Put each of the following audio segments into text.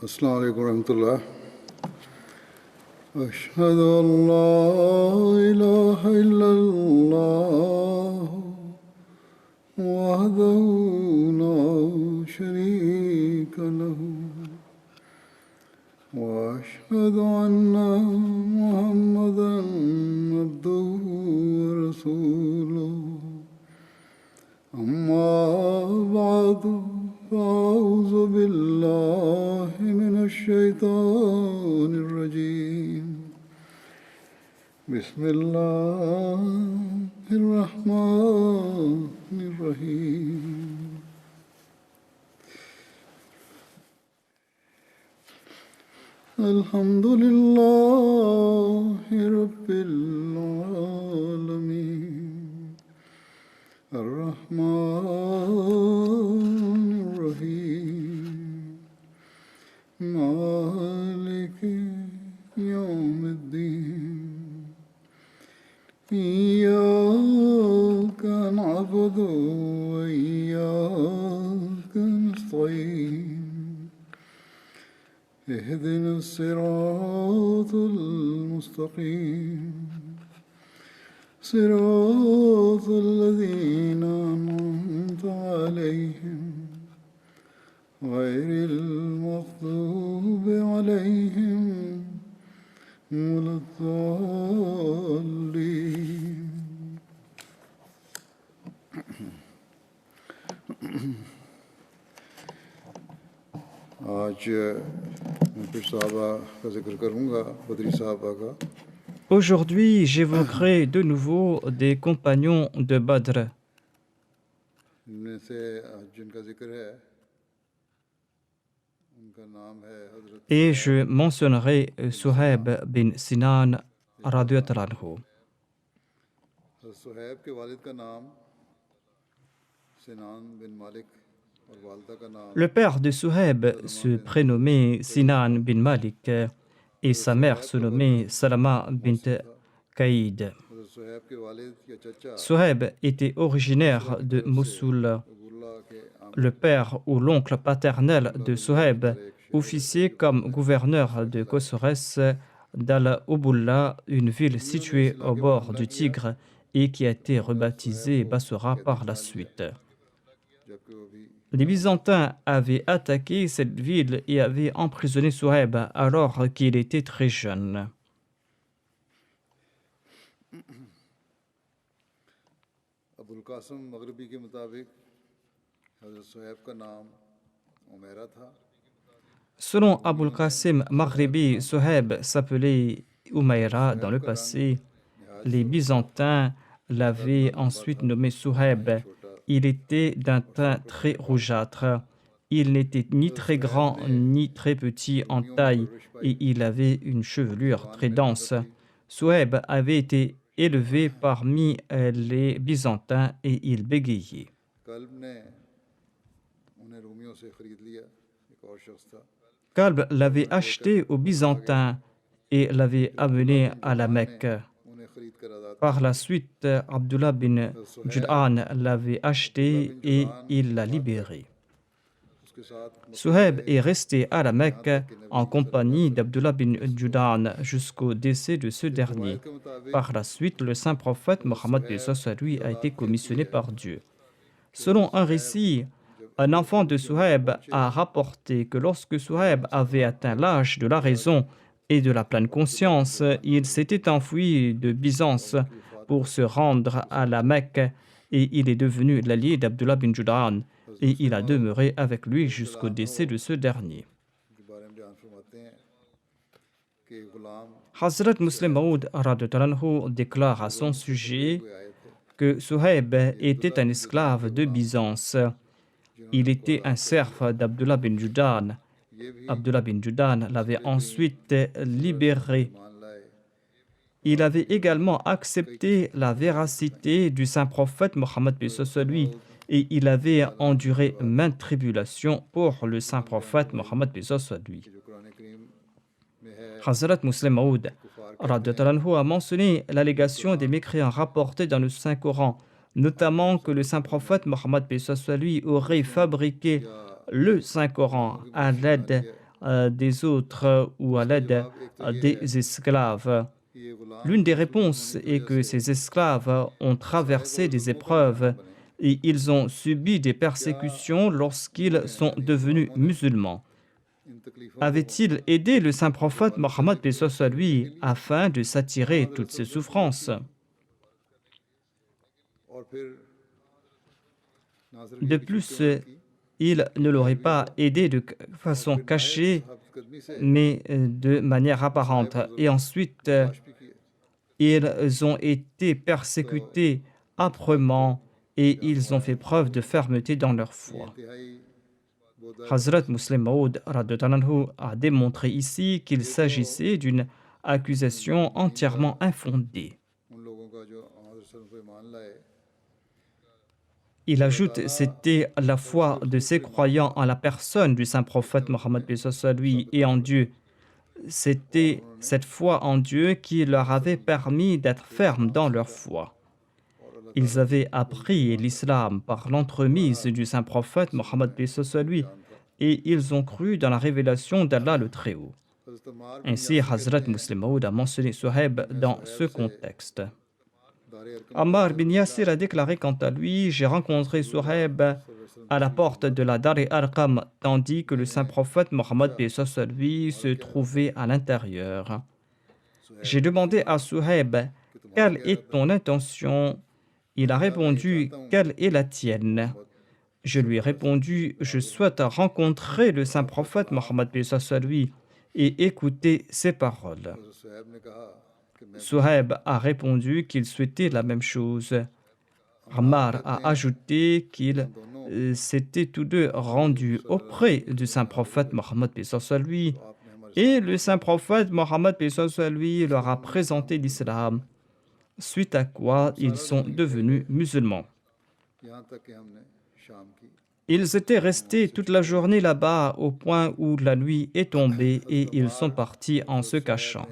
السلام عليكم ورحمة الله. أشهد أن لا إله إلا الله وحده لا شريك له وأشهد أن محمدا عبده ورسوله أما بعد فأعوذ بالله من الشيطان الرجيم بسم الله الرحمن الرحيم الحمد لله رب العالمين الرحمن الرحيم مالك يوم الدين إياك نعبد وإياك نستعين اهدنا الصراط المستقيم صراط الذين أنعمت عليهم غير المغضوب عليهم ولا الضالين. आज मैं फिर साहबा का जिक्र करूँगा, बदरी साहबा का. Aujourd'hui, j'évoquerai de nouveau des compagnons de Badr. इनमें से जिनका जिक्र है उनका नाम है हजरत Et je mentionnerai Suhaib bin Sinan radiyallahu anhu. Suhaib के वालिद का नाम सिनान बिन मालिक और वालदा का नाम Le père de Suhaib se prénommait Sinan bin Malik et sa mère se nommait Salama bint Kaïd. हजरत सुहैब के वालिद या चचा Suhaib était originaire de Mossoul. Abdullah के Le père ou l'oncle paternel de Suhaib officiait comme gouverneur de Kosores d'Al-Ubulla, une ville située au bord du Tigre et qui a été rebaptisée Bassora par la suite. जबकि वो भी Les Byzantins avaient attaqué cette ville et avaient emprisonné Suhaib alors qu'il était très jeune. Abul कासिम मगरबी के मुताबिक हजरत सुहैब का नाम उमैरा था. Selon Abul Qasim Maghribi, Suhaib s'appelait Umayra dans le passé. Les Byzantins l'avaient ensuite nommé Suhaib. Il était d'un teint très rougeâtre. Il n'était ni très grand ni très petit en taille et il avait une chevelure très dense. Suhaib avait été élevé parmi les Byzantins et il bégayait. कल्ब ने उन्हें रोमियो से खरीद लिया. एक और शख्स था. Kalb l'avait acheté aux Byzantins et l'avait amené à la Mecque. उन्हें खरीद कर आज़ाद Par la suite, Abdullah bin Jud'an l'avait acheté et il l'a libéré. उसके साथ Suhaib est resté à la Mecque en compagnie d'Abdullah bin Jud'an jusqu'au décès de ce dernier. के मुताबिक Par la suite, le saint prophète Mohammed lui a été commissionné par Dieu. Selon un récit, un enfant de Suhaib a rapporté que lorsque Suhaib avait atteint l'âge de la raison et de la pleine conscience, il s'était enfui de Byzance pour se rendre à la Mecque et il est devenu l'allié d'Abdullah bin Jud'an et il a demeuré avec lui jusqu'au décès de ce dernier. के बारे में बयान फरमाते हैं कि गुलाम Hazrat Muslim Maud radhiyallahu déclare à son sujet हुए आए थे. que Suhaib était un esclave de Byzance. Il était un serf d'Abdullah bin Jud'an. Abdullah bin Jud'an l'avait ensuite libéré. मान लाए. Il avait également accepté la véracité du saint prophète Mohammed lui et il avait enduré maintes tribulations pour le saint prophète Mohammed lui. जो कुरान करीम Hazrat Muslim Maud radhiyallahu anhu a mentionné l'allégation des mécréants rapportée dans le Saint-Coran, notamment que le Saint-Prophète Mohammed paix soit lui aurait fabriqué le Saint-Coran à l'aide des autres ou à l'aide des esclaves. L'une des réponses est que ces esclaves ont traversé des épreuves et ils ont subi des persécutions lorsqu'ils sont devenus musulmans. Avait-il aidé le saint prophète Mohammed paix soit lui afin de s'attirer toutes ces souffrances? De plus, il ne l'aurait pas aidé de façon cachée, mais de manière apparente. Et ensuite, ils ont été persécutés âprement et ils ont fait preuve de fermeté dans leur foi. Hazrat Muslim Maud a démontré ici qu'il s'agissait d'une accusation entièrement infondée. Il ajoute, c'était la foi de ces croyants en la personne du saint prophète Mohammed paix soit lui et en Dieu. C'était cette foi en Dieu qui leur avait permis d'être fermes dans leur foi. Ils avaient appris l'islam par l'entremise du saint prophète Mohammed paix soit lui et ils ont cru dans la révélation d'Allah le Très-Haut. Ainsi, Hazrat Muslim Maud a mentionné Suhaib dans ce contexte. Ammar bin Yasir a déclaré quant à lui, j'ai rencontré Suhaib à la porte de la Dar Arqam, tandis que le saint prophète Mohammed paix soit lui se trouvait à l'intérieur. J'ai demandé à Suhaib, quelle est ton intention? Il a répondu, quelle est la tienne? Je lui ai répondu, je souhaite rencontrer le saint prophète Mohammed paix soit lui et écouter ses paroles. Suhaib a répondu qu'il souhaitait la même chose. Ammar a ajouté qu'ils s'étaient tous deux rendus auprès du saint prophète Mohammed paix soit lui et le saint prophète Mohammed paix soit lui leur a présenté l'islam, suite à quoi ils sont devenus musulmans. Ils étaient restés toute la journée là-bas au point où la nuit est tombée et ils sont partis en se cachant.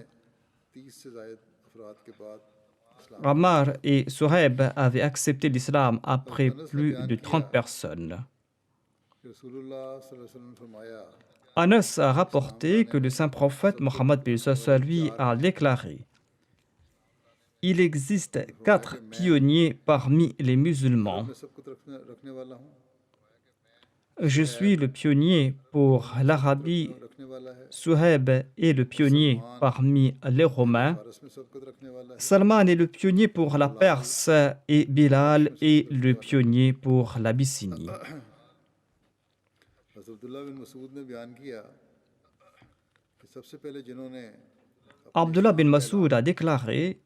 Ammar et Suhaib avaient accepté l'islam après plus de 30 personnes. Anas a rapporté que le saint prophète Mohammed paix soit lui a déclaré: il existe 4 pionniers parmi les musulmans. Je suis le pionnier pour l'Arabie, Suhaib est le pionnier parmi les Romains, Salman est le pionnier pour la Perse et Bilal est le pionnier pour l'Abyssinie. Abdullah bin Masoud a déclaré: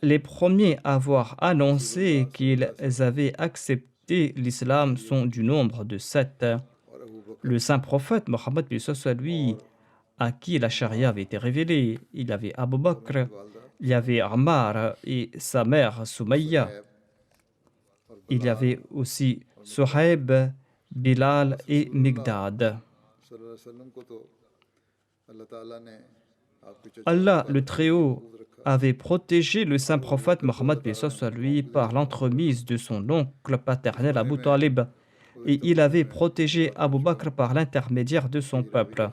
les premiers à avoir annoncé qu'ils avaient accepté l'islam sont du nombre de 7. Le saint prophète Mohammed paix soit lui, à qui la charia avait été révélée, il y avait Abu Bakr, il y avait Ammar et sa mère Soumaïa. Il y avait aussi Suhaib, Bilal et Migdad. Allah le Très-Haut avait protégé le saint prophète Mohammed paix soit lui par l'entremise de son oncle paternel Abu Talib et il avait protégé Abu Bakr par l'intermédiaire de son peuple.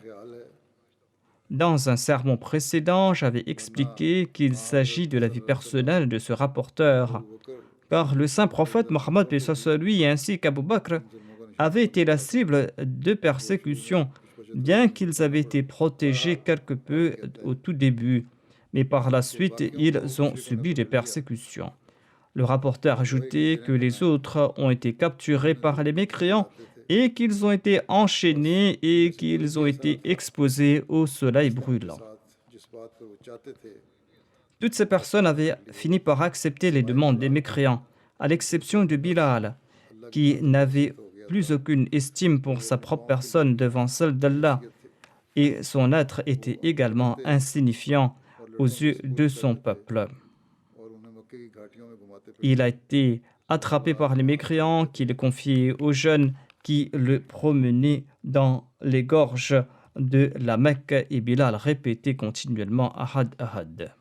Dans un sermon précédent, j'avais expliqué qu'il s'agit de la vie personnelle de ce rapporteur, car le saint prophète Mohammed paix soit lui ainsi qu'Abu Bakr avaient été la cible de persécutions, bien qu'ils avaient été protégés quelque peu au tout début, mais par la suite, ils ont subi des persécutions. Le rapporteur ajoutait que les autres ont été capturés par les mécréants et qu'ils ont été enchaînés et qu'ils ont été exposés au soleil brûlant. Toutes ces personnes avaient fini par accepter les demandes des mécréants, à l'exception de Bilal, qui n'avait plus aucune estime pour sa propre personne devant celle d'Allah, et son être était également insignifiant aux yeux de son peuple. Il a été attrapé par les mécréants qui le confiaient aux jeunes qui le promenaient dans les gorges de la Mecque et Bilal répétait continuellement Ahad, Ahad.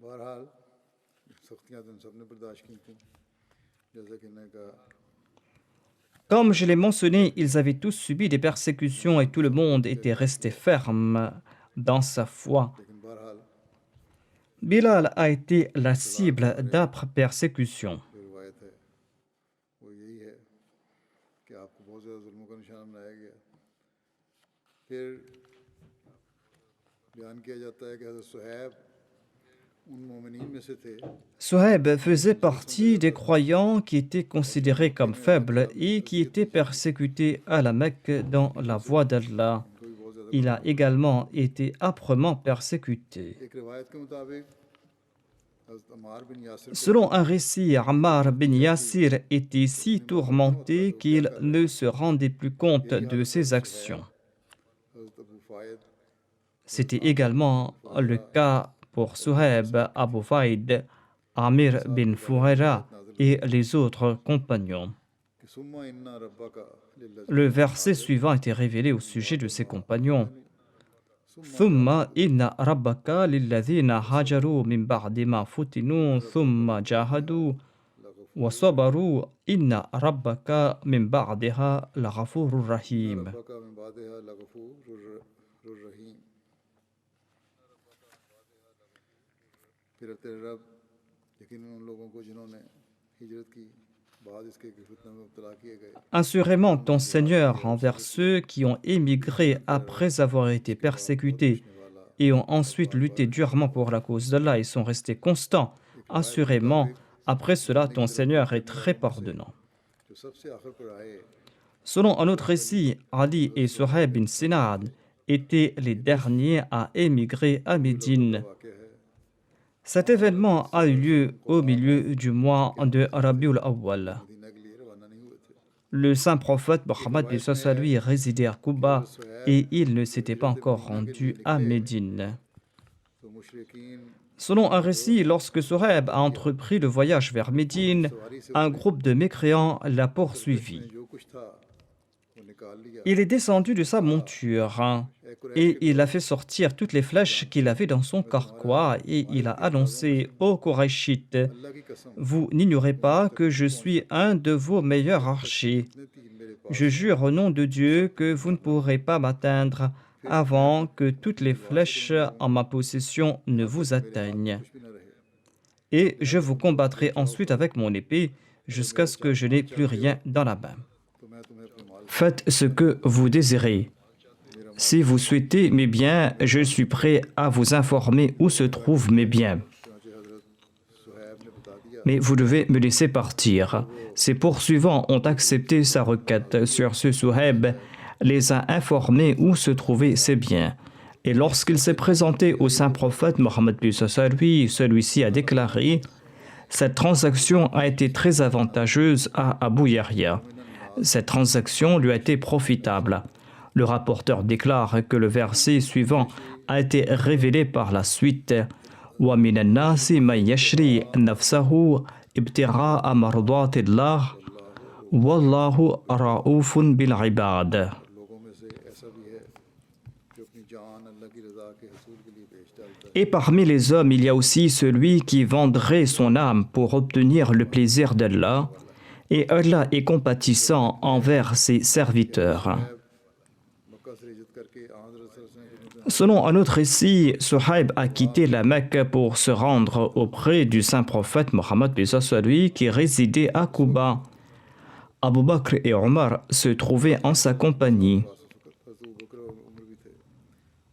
बहरहाल सख्तियां तो इन सब ने बर्दाश्त की थी जैसा कि मैंने कहा Comme je l'ai mentionné, ils avaient tous subi des persécutions et tout le monde était resté ferme dans sa foi. लेकिन बहरहाल Bilal a été la cible d'âpres persécutions. जो रिवायत है वो यही है कि आपको बहुत ज़्यादा जुल्मों का निशाना बनाया गया फिर बयान किया जाता है कि हज़रत सुहैब उन मोमिनीन में से थे Suhaib faisait partie des croyants qui étaient considérés comme faibles et qui étaient persécutés à la Mecque dans la voie d'Allah. उनको भी बहुत ज़्यादा Il a également été âprement persécuté. एक रिवायत के मुताबिक हज़रत अम्मार बिन यासिर को Selon un récit, Ammar bin Yassir était si tourmenté qu'il ne se rendait plus compte de ses actions. हज़रत अबू फ़ायद C'était également le cas pour Suhaib, Abu Faïd, Amir bin Fuhaira et les autres compagnons. कि सुम्मा इन्ना रब्बा का लिल्लज़ी Le verset suivant était révélé au sujet de ses compagnons. ثم إن ربك للذين هاجروا من بعد ما فتنوا ثم جاهدوا وصبروا إن ربك من بعدها لغفور رحيم. रब्बा का मिन बादिहा लगफूर रहीम फिर तेरे रब यकीनन उन लोगों को जिन्होंने हिजरत की बाद इसके कि फितने में मुब्तला किए गए Assurément, ton Seigneur, envers ceux qui ont émigré après avoir été persécutés et ont ensuite lutté durement pour la cause d'Allah et sont restés constants, assurément, après cela, ton Seigneur est très pardonnant. जो सबसे आखिर पर आए Selon un autre récit, Ali et Suhaib bin Sinad étaient les derniers à émigrer à Médine. वाक़ है Cet événement a eu lieu au milieu du mois de Rabiul Awwal. Medina के लिए रवाना नहीं हुए थे Le saint prophète Mohammed lui résidait à Quba et il ne s'était pas encore rendu à Médine. तो मुशरिकीन Selon un récit, lorsque Suhaib a entrepris le voyage vers Médine, un groupe de mécréants l'a poursuivi. ने जो कुछ था वो निकाल लिया Il est descendu de sa monture et il a fait sortir toutes les flèches qu'il avait dans son carquois et il a annoncé aux Qurayshites: अल्लाह की कसम Vous n'ignorez pas que je suis un de vos meilleurs archers. ने तीर मेरे पास Je jure au nom de Dieu que vous ne pourrez pas m'atteindre avant que toutes les flèches en ma possession ne vous atteignent. कुछ भी न रहे Et je vous combattrai ensuite avec mon épée jusqu'à ce que je n'ai plus rien dans la main. तो मैं तुम्हें अपने माल Faites ce que vous désirez. Si vous souhaitez mes biens, je suis prêt à vous informer où se trouvent mes biens. चुनांचे हज़रत सुहैब ने बता दिया Mais vous devez me laisser partir. Ses poursuivants ont accepté sa requête. Sur ce, Suhaib les a informés où se trouvaient ses biens. Et lorsqu'il s'est présenté au saint prophète Mohammed lui, celui-ci a déclaré: Cette transaction a été très avantageuse à Abu Yahya. Cette transaction lui a été profitable. Le rapporteur déclare que le verset suivant a été révélé par la suite. وَمِنَ النَّاسِ مَنْ يَشْرِي نَفْسَهُ ابْتِغَاءَ مَرْضَاتِ اللَّهِ وَاللَّهُ رَءُوفٌ بِالْعِبَادِ. लोगों में से ऐसा भी है जो अपनी जान अल्लाह की रज़ा के हसूल के लिए बेच डालता है Et parmi les hommes, il y a aussi celui qui vendrait son âme pour obtenir le plaisir d'Allah. Et Allah est compatissant envers ses serviteurs. मक्का से हिजरत करके हज़रत सल्लल्लाहु अलैहि वसल्लम Selon un autre récit, Suhaib a quitté la Mecque pour se rendre auprès du saint prophète Mohammed lui qui résidait à Quba. Abu Bakr et Omar se trouvaient en sa compagnie. हज़रत अबू बकर और उमर भी थे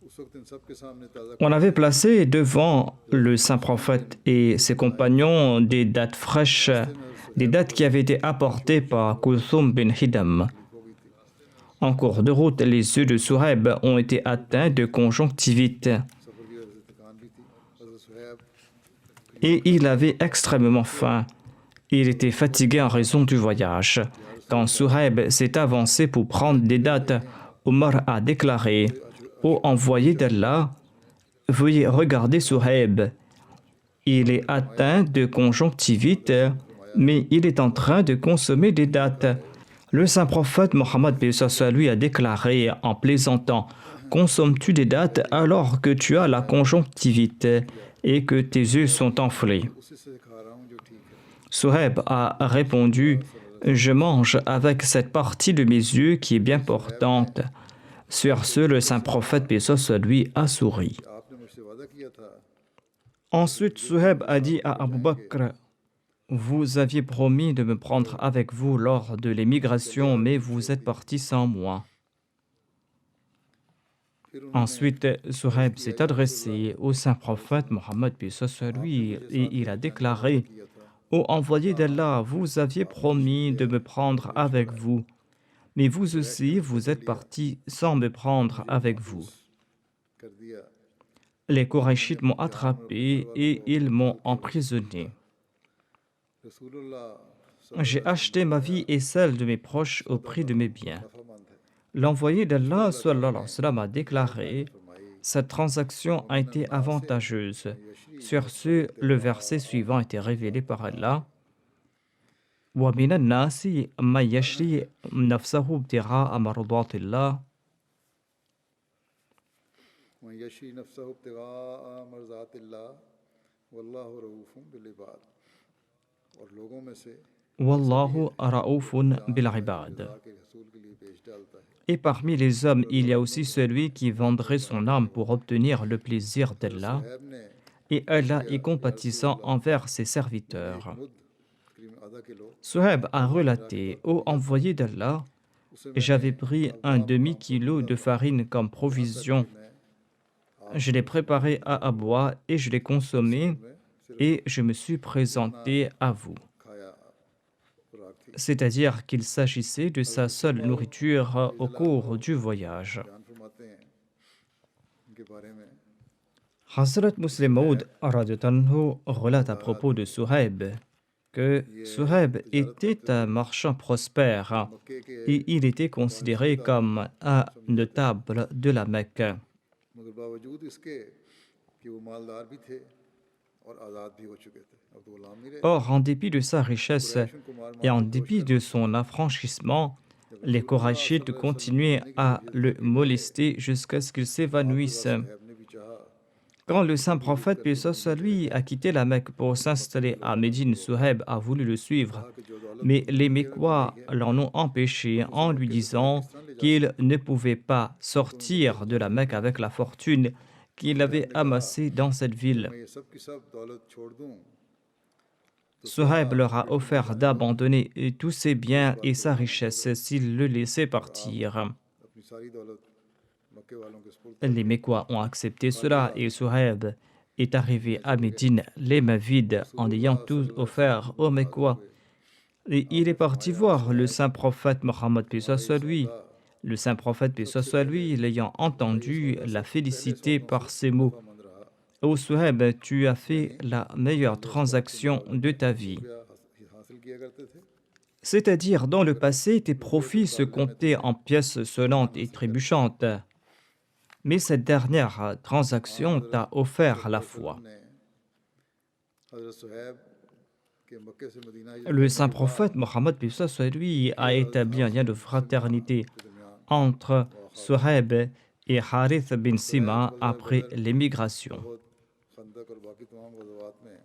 उस वक्त इन सब के सामने ताज़ा On avait placé devant le saint prophète et ses compagnons des dattes fraîches, des dattes qui avaient été apportées par Kulthum bin Hidam. En cours de route, les yeux de Suhaib ont été atteints de conjonctivite सफ़र की वजह से थकान भी थी हज़रत Suhaib et il avait extrêmement faim. Il était fatigué en raison du voyage. Quand Suhaib s'est avancé pour prendre des dattes, Omar a déclaré: Ô envoyé d'Allah, veuillez regarder Suhaib. Il est atteint de conjonctivite, mais il est en train de consommer des dattes. Le saint prophète Mohammed lui a déclaré en plaisantant: consommes-tu des dattes alors que tu as la conjonctivite et que tes yeux sont enflés? उसी से खा रहा हूँ जो ठीक है। Suhaib a répondu: je mange avec cette partie de mes yeux qui est bien portante. Sur ce, le saint prophète lui a souri. आपने मुझसे वादा किया था Ensuite, Suhaib a dit à Abu Bakr: vous aviez promis de me prendre avec vous lors de l'émigration, mais vous êtes parti sans moi. फिर उन्होंने Ensuite, Suhaib s'est adressé au saint prophète Mohammed lui et il a déclaré: किया था ô envoyé d'Allah, vous aviez promis de me prendre avec vous, mais vous aussi, vous êtes parti sans me prendre avec vous. कर दिया। Les Korachites m'ont attrapé et ils m'ont emprisonné. रसूलुल्लाह J'ai acheté ma vie et celle de mes proches au prix de mes biens. नफामंद है। L'envoyé d'Allah sallallahu alayhi wa sallam, a déclaré: cette transaction a été avantageuse. Sur ce, le verset suivant était révélé par Allah: وَمِنَ النَّاسِ مَن يَشْرِي نَفْسَهُ ابْتِغَاءَ مَرْضَاتِ اللَّهِ वं यशरी नफ्सहु इब्तिगाअ मर्ज़ातिल्लाह वल्लाहु रऊफ़ुम बिल-इबाद। और लोगों में से وَاللَّهُ رَءُوفٌ بِالْعِبَادِ. खुदा के रसूल के लिए पेश डालता है। Et parmi les hommes, il y a aussi celui qui vendrait son âme pour obtenir le plaisir d'Allah, Suhaib ने et Allah est compatissant envers ses serviteurs. मुद तकरीबन आधा kilo Suhaib a relaté: ô envoyé d'Allah, j'avais pris un demi-kilo de farine comme provision. Je l'ai préparé à boire et je l'ai consommé et je me suis présenté à vous. खाया खुराक थी। C'est-à-dire qu'il s'agissait de sa seule nourriture au cours du voyage. बयान फरमाते हैं इनके बारे में Hazrat Muslim Maud relate à propos de Suhaib que Suhaib était un marchand prospère मक्के के et il était considéré comme un notable de la Mecque. मगर बावजूद इसके कि वो मालदार भी थे और आज़ाद भी हो चुके थे, अब तो गुलाम नहीं रहे। Or, en dépit de sa richesse उनको मार et मार en के dépit de son affranchissement, les Korachites continuaient à le molester jusqu'à ce qu'il s'évanouisse. साहब ने भी चाहा Quand le saint prophète, paix soit sur lui, a quitté la Mecque pour s'installer à Médine, Suhaib a voulu le suivre. कि जो दौलत Mais les Mécois l'en ont empêché en lui disant qu'il ne pouvait pas sortir de la Mecque avec la fortune qu'il avait amassée dans cette ville. मैं ये सब की सब दौलत छोड़ दूं Suhaib leur a offert d'abandonner tous ses biens et sa richesse s'il le laissait partir. अपनी सारी दौलत मक्के वालों के सुपुर्द Les Mécois ont accepté cela et Suhaib est arrivé à Médine les mains vides en ayant tout offert aux Mécois. Et il est parti voir le saint prophète Mohammed paix soit sur lui. Le saint prophète paix soit sur lui, l'ayant entendu, l'a félicité par ces mots: मंद रहा ô Suhaib, tu as fait la meilleure transaction de ta vie. हासिल किया करते थे। C'est-à-dire, dans le passé, tes profits se comptaient en pièces sonnantes et trébuchantes. Mais cette dernière transaction t'a offert la foi. ने हज़रत सुहैब के मक्के से Medina Le saint prophète Mohammed paix soit sur lui a établi un lien de fraternité entre Suhaib et Harith bin Sima après l'émigration. खंदक और बाकी तमाम गज़वात में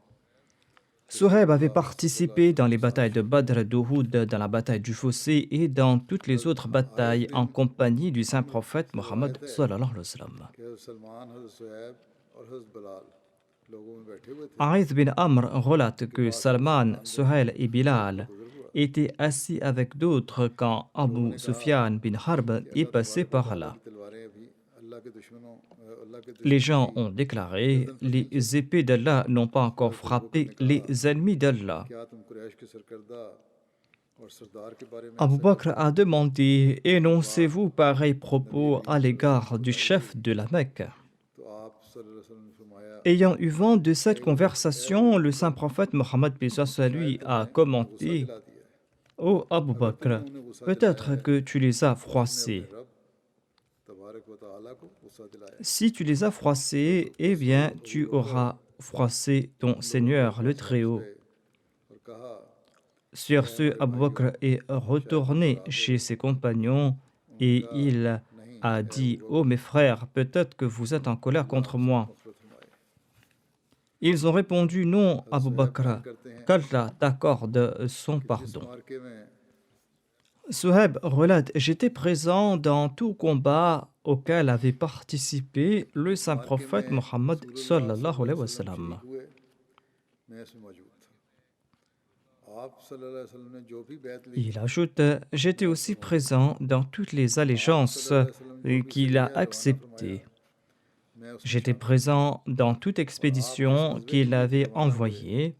Suhaib avait participé dans les batailles de Badr, d'Uhud, dans la bataille du Fossé et dans toutes les autres batailles en compagnie du saint prophète Mohammed sallallahu alayhi wa sallam. कि हज़रत सलमान, हज़रत सुहैब और हज़रत बिलाल लोगों में बैठे हुए थे। Harith bin Amr relate que Salman, Suhail et Bilal étaient assis avec d'autres quand Abu Sufyan bin Harb est passé par là. तलवारें अभी अल्लाह के दुश्मनों अल्लाह के Les gens ont déclaré: les épées d'Allah n'ont pas encore frappé les ennemis d'Allah. क्या तुम कुरैश के सरकर्दा और सरदार के बारे में Abu Bakr a demandé: énoncez-vous pareil propos à l'égard du chef de la Mecque. तो आप सल्लल्लाहु अलैहि वसल्लम ने फरमाया Ayant eu vent de cette conversation, le saint prophète Mohammed paix soit sur lui a commenté: दिला दिया ô Abu Bakr, peut-être que tu les as froissés. रब तबारक व तआला को गुस्सा दिलाया। Si tu les as froissés, eh bien, tu auras froisser ton Seigneur le Très-Haut. और कहा Sur ce, Abu Bakr est retourné chez ses compagnons et il a dit: « Oh mes frères, peut-être que vous êtes en colère contre moi. » नफरत फरमाए। Ils ont répondu: « Non, Abu Suhaib Bakr, बयान करते हैं qu'Allah t'accorde son कि जिस pardon. » मार्के में Suhaib relate: « J'étais présent dans tout combat auquel avait participé le जिस saint मार्के prophète में Mohammed रसूलुल्लाह sallallahu alayhi wa सल्लल्लाहु अलैहि वसल्लम sallam. शरीक हुए मैं इसमें मौजूद था। आप सल्लल्लाहु अलैहि वसल्लम ने जो भी बैत ली Il ajoute: « J'étais मैं aussi उसमें मौजूद présent dans toutes les आप allégeances सल्लल्लाहु अलैहि वसल्लम जो भी qu'il a सरिया रवाना फरमाया acceptées. मैं उसमें J'étais शामिल था présent dans toute और आप जिस expédition गज़वे के qu'il लिए avait रवाना हुए envoyée.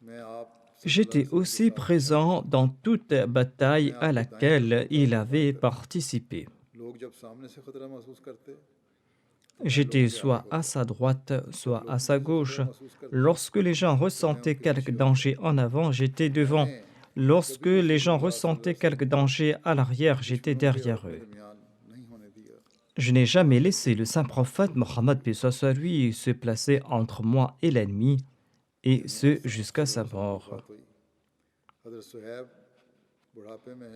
मैं आप सल्लल्लाहु अलैहि J'étais वसल्लम के aussi साथ शामिल présent था। dans toute मैं bataille à आपके दाएं तरफ laquelle होता il या बाएं avait तरफ participé. लोग जब सामने से खतरा महसूस करते तो मैं J'étais लोगों के आगे soit à होता sa droite, जब soit लोग à sa मुझसे gauche. खतरा महसूस करते Lorsque les gens तो मैं ressentaient उनके quelque पीछे होता। danger en avant, j'étais devant. मैंने Lorsque कभी les gens रसूलुल्लाह सल्लल्लाहु ressentaient अलैहि वसल्लम quelque को danger à l'arrière, j'étais दुश्मनों के और derrière अपने eux. दरमियान नहीं होने दिया। Je n'ai jamais laissé le saint prophète Mohammed paix soit lui se placer entre moi et l'ennemi, et यानी ce आप jusqu'à sa सल्लल्लाहु अलैहि वसल्लम की mort. बात हुई। हज़रत सुहैब बुढ़ापे में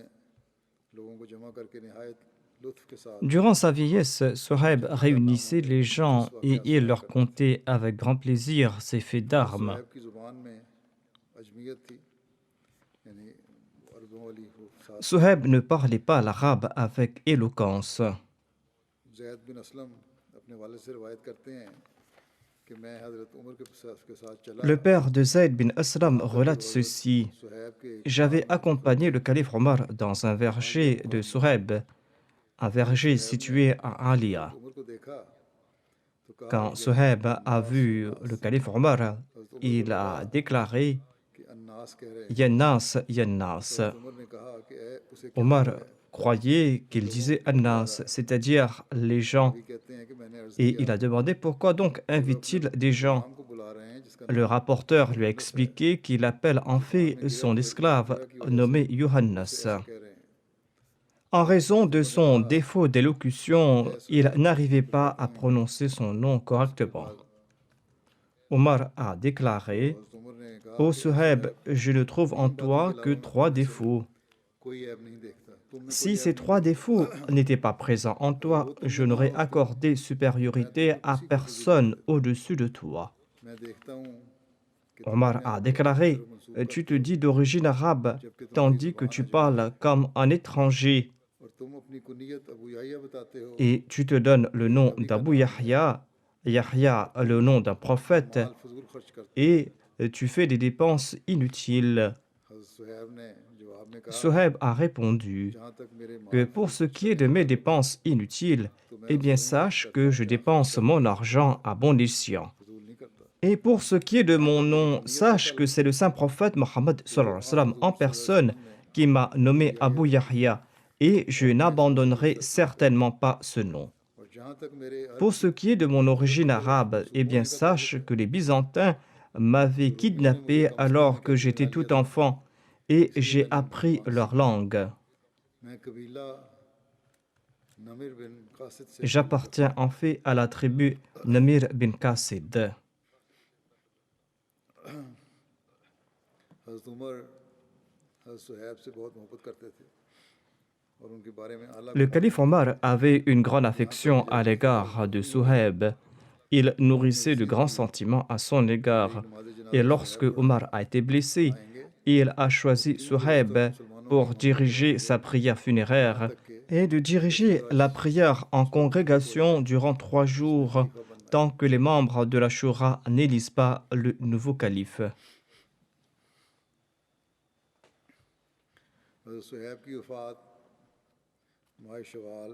लोगों को जमा करके निहायत लुत्फ के साथ Durant sa vieillesse, Suhaib जंग के कारनामों réunissait में les gens दिलचस्प et वाक़यात il बयान leur करते थे। contait avec grand plaisir ses faits हज़रत d'armes. सुहैब की ज़ुबान में अजमियत थी, यानी अरबों वाली वो साथ थी। Suhaib ne parlait pas l'arabe avec éloquence. ज़ैद बिन असलम अपने वालिद से रवायत करते हैं कि मैं हज़रत उमर के साथ चला Le père de Zayd bin Aslam यहाँ तक कि relate वो हज़रत ceci: सुहैब के एक J'avais बाग में दाखिल accompagné हुए। le calife Omar dans un वहाँ जब verger de हम Suhaib, un हज़रत verger सुहैब ने situé à हज़रत Alia. उमर को देखा तो कहा Quand या Suhaib a अन्नास vu अन्नास le calife Omar, हज़रत उमर को il लगा a déclaré: कि अन्नास कह रहे हैं। Yannas, तो Yannas. हज़रत उमर ने कहा कि उसे क्या Omar हुआ है। croyait मैं qu'il लोगों disait को बुला रहा Annas, है। c'est-à-dire les gens, रावी कहते हैं कि मैंने अर्ज़ et किया il a demandé pourquoi donc कि वो अपने invite-t-il des gens. गुलाम को बुला रहे हैं जिसका Le नाम rapporteur lui a युहन्नस है। expliqué qu'il appelle en ज़ुबान fait में son गिरफ्त esclave गिरा की वजह से nommé वो उसे Yohannas. ऐसे कह रहे हैं। En raison हज़रत de उमर ने son कहा défaut d'élocution, ऐ il सुहैब n'arrivait तो pas कहता à हूँ। prononcer son nom उसके correctement. बाद Omar a तो déclaré: हज़रत उमर ने कहा Ô कि ऐ Suhaib, Suhaib je ne trouve en तीन बातों के toi que अलावा मैं 3 तुम में से défauts. कोई ऐब नहीं देखता, तुम में कोई Si ऐब ces नहीं 3 देखता। défauts n'étaient pas présents en अगर toi, वो तुम je में ना n'aurais होते accordé मैं तुम supériorité में à किसी को फजील नहीं personne देता। au-dessus de toi. मैं देखता हूँ कि तुम Omar अपने a आप को अपनी déclaré: तरफ मंसूब Tu te करते हो dis d'origine arabe, जबकि तुम्हारी tandis que ज़ुबान tu अजमी है parles comme un étranger, और तुम अपनी कुनियत अबू याह्या बताते हो et tu te donnes जो le एक nom नबी का d'Abu नाम है Yahya, Yahya और le तुम nom d'un अपना prophète, माल फजूल खर्च करते हो। et tu fais des dépenses inutiles. हज़रत सुहैब ने जवाब में कहा Suhaib a répondu जहाँ तक मेरे que माल pour फजूल ce खर्च qui est करने de का mes ताल्लुक है dépenses inutiles, तो मैं eh उसे bien वहीं खर्च sache करता que हूँ je जहाँ खर्च dépense करने mon का है, argent à bon escient. फजूल नहीं करता। Et pour ce qui est de जहाँ mon तक मेरी nom, कुनियत का sache que ताल्लुक c'est है le saint prophète Mohammed तो sallallahu alayhi wa आ sallam en हुज़ूर सल्लल्लाहु अलैहि personne वसल्लम ने qui m'a अबू nommé Yahya Abu Yahya, et je और मैं इस पर बड़ी n'abandonnerai इज्जत करता हूँ। certainement pas ce nom. और जहाँ तक मेरे अर्ब Pour ce qui est de mon हज़रत origine की तरफ arabe, मंसूब eh bien होने का ताल्लुक sache है que les Byzantins m'avaient तो रूमियों ने मुझे kidnappé कमसम में alors que कैदी j'étais बना लिया tout था, enfant, et इसलिए j'ai मैंने उनकी appris ज़ुबान leur सीखी। langue. मैं कबीला नमिर बिन कासिद से ताल्लुक़ रखता J'appartiens हूँ। en fait à la tribu Namir bin Qasid. हज़रत उमर हज़रत सुहैब से बहुत मोहब्बत करते थे और उनके बारे में आला Le गुमान calife रखते थे। Omar avait une grande यहाँ तक कि affection जब à खलीफा l'égard de ज़ख्मी हुए Suhaib. Il तो उन्होंने nourrissait de वसीयत grands की sentiments à son कि मेरी égard. नमाज Et जनाजा lorsque Suhaib Omar a été blessé, पढ़ाएंगे il a तो choisi 3 दिनों Suhaib तक मुसलमानों की pour इमामत diriger करेंगे sa prière यहाँ funéraire तक कि et de जब diriger सूरज la prière en उस पर मुश्रक हो congrégation जाए durant 3 उसने jours खलीफा बनना है। tant que les membres de la Shura n'élisent pas le nouveau calife. हज़रत सुहैब की वफ़ात माह शवाल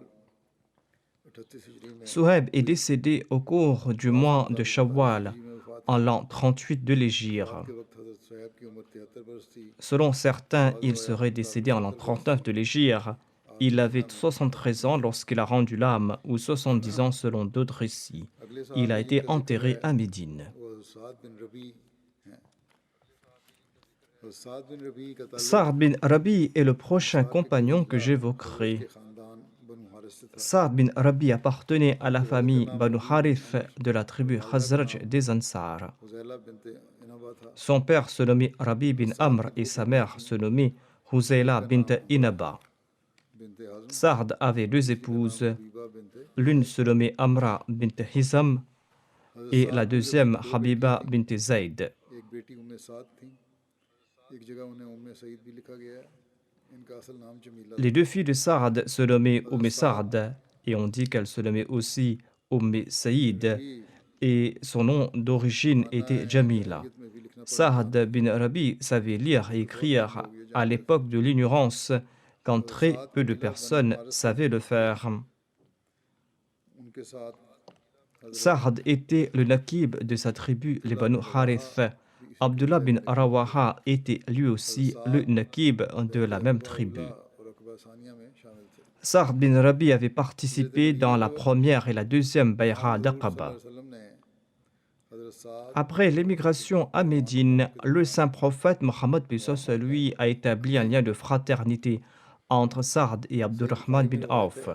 38 हिजरी में Suhaib est हुई। décédé au cours du बाज़ के mois de मुताबिक 38 Shawwal हिजरी में वफ़ात en हुई। l'an 38 de वफ़ात l'Hégire. के वक्त हज़रत सुहैब की उम्र 73 बरस थी। Selon certains, बाज़ il रवायात serait के मुताबिक décédé en l'an 70 बरस 39 de l'Hégire. आज Il avait मदीना में 73 ans दफन थे। lorsqu'il a rendu l'âme, ou 70 ans selon d'autres récits. अगले Il साल a ही été जिनका जिक्र enterré है à Médine. वो साद बिन रबी हैं। और साद बिन रबी का ताल्लुक Sa'd bin Rabi est le prochain Ansar के कबीले compagnon que खज़रज j'évoquerai. के ख़ानदान बनु Haris Saad bin Rabi appartenait à la famille Banu Harith de la tribu Khazraj des Ansar. हुज़ैला बिनते इनबा था Son père se nommait Rabi bin Amr et sa mère se nommait Huzayla bint Inaba. बिनते हज़म Saad avait deux épouses, Habiba बिनते l'une se nommait Amra bint Hizam हज़रत et साद la की जब deuxième दो Habiba बेटी bint Zayd. थी एक बेटी उम्मे साद थी एक जगह उन्हें उम्मे सईद भी लिखा गया है इनका असल नाम जमीला Les था deux filles de Saad se nommaient हज़रत साद Saad et on dit qu'elle se nommait aussi Saïd भी et son nom d'origine माना était है Jamila. जahiliyyat में भी लिखना पढ़ना Saad जानते bin Rabi savait lire et थे बहुत कम écrire लोग ये à जानते थे l'époque de l'ignorance quand हज़रत très साद की peu de मिलत बनु personnes हारिस से savaient le थी faire. उनके साथ हज़रत Saad était le nakib de sa tribu, les Abdullah Banu बिन रवाहा Harith. भी इसी Abdullah कबीले bin से थे Rawaha était lui हज़रत aussi le साद nakib de बैत la même अकबा उला tribu. और अकबा सानिया में शामिल थे Saad bin Rabi avait हिजरत participé मदीना dans la वक्त première et la deuxième जहाँ bayra हुजूर सल्लल्लाहु d'Aqaba. अलैहि वसल्लम ने हज़रत साद Après और हज़रत l'émigration à अब्दुर्रहमान Médine, दोनों के le दरमियान saint prophète Mohammed मुआहदा तय lui किया a établi un lien de fraternité entre Saad et सही Abdurrahman बुखारी की bin रिवायत है Auf.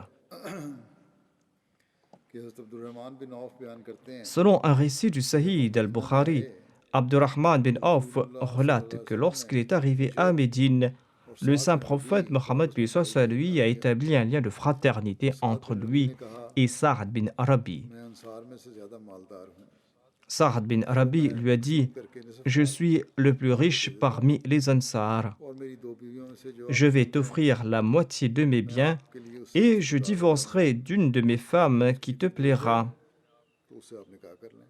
कि हज़रत अब्दुर्रहमान बिन औफ बयान करते हैं Selon un récit du कि जब हम Sahih मदीना में al-Bukhari, आए Abdurrahman bin तो Auf रसूलुल्लाह relate सल्लल्लाहु अलैहि que वसल्लम ने lorsqu'il est arrivé पूछा à Médine, और le साद saint बिन रबी prophète Mohammed वापस बुखारी की lui a रिवायत है établi un lien de तो fraternité साद entre बिन रबी lui ने कहा et Saad bin Rabi. मैं अंसार में से ज़्यादा मालदार हूँ Saad bin जो Rabi मैं lui a तकसीम dit: करके निसफ Je माल suis le plus तुझे riche दे देता हूँ parmi les Ansar. और मेरी दो बीवियों में से जो Je आप vais चुनते हैं t'offrir la moitié de mes मैं biens आपके लिए उससे et je दस्तबरदार हो जाऊंगा divorcerai d'une de mes femmes अगर qui उसकी te भी पूरी जाए plaira. तो उससे आप निकाह कर लें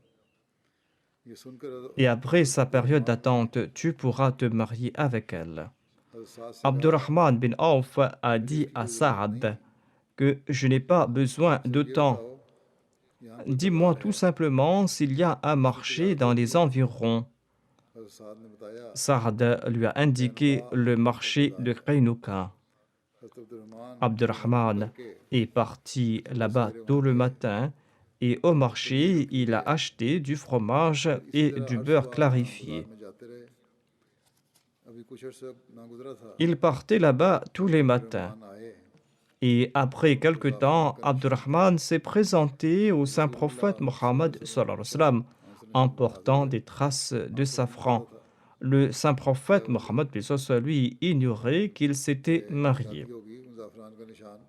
ये सुनकर Et après हज़रत sa période अब्दुर्रहमान ने d'attente, tu pourras te marier avec elle. हज़रत साद से कहा Abdurrahman bin Auf a मुझे dit इसकी à कोई ज़रूरत नहीं Saad que je n'ai pas besoin मुझसे de ये temps. बताओ यहाँ कोई Dis-moi बाज़ार tout है simplement s'il y a un उसने marché तिजारत dans करती les है environs. हज़रत साद ने बताया Saad lui a कैनुका indiqué le नाम का marché बाज़ार de है Qaynuka. हज़रत अब्दुर्रहमान ने रवाना Abdurrahman करके est parti सुबह là-bas सवेरे tôt वहाँ le गए matin et au और खरीदारी marché, की il a है acheté du fromage फिर इसी et तरह du हर beurre सुबह वहाँ बाज़ार clarifié. में जाते रहे अभी कुछ अर्सा ना गुजरा था Il partait là-bas tous कि les matins. अब्दुर्रहमान आए Et après और उनके quelque काफ़िले में temps, का निशान थे Abdurrahman s'est présenté au saint रसूलुल्लाह prophète सल्लल्लाहु Mohammed अलैहि वसल्लम sallallahu alayhi wa पहुँचे sallam, वहाँ से en निकल कर हाजिर portant हुए des traces de वहाँ पर नहीं पता safran. था Le saint क्या prophète वजह Mohammed lui ignorait qu'il कि s'était marié. शादी होगी उन ज़ाफ़रान का निशान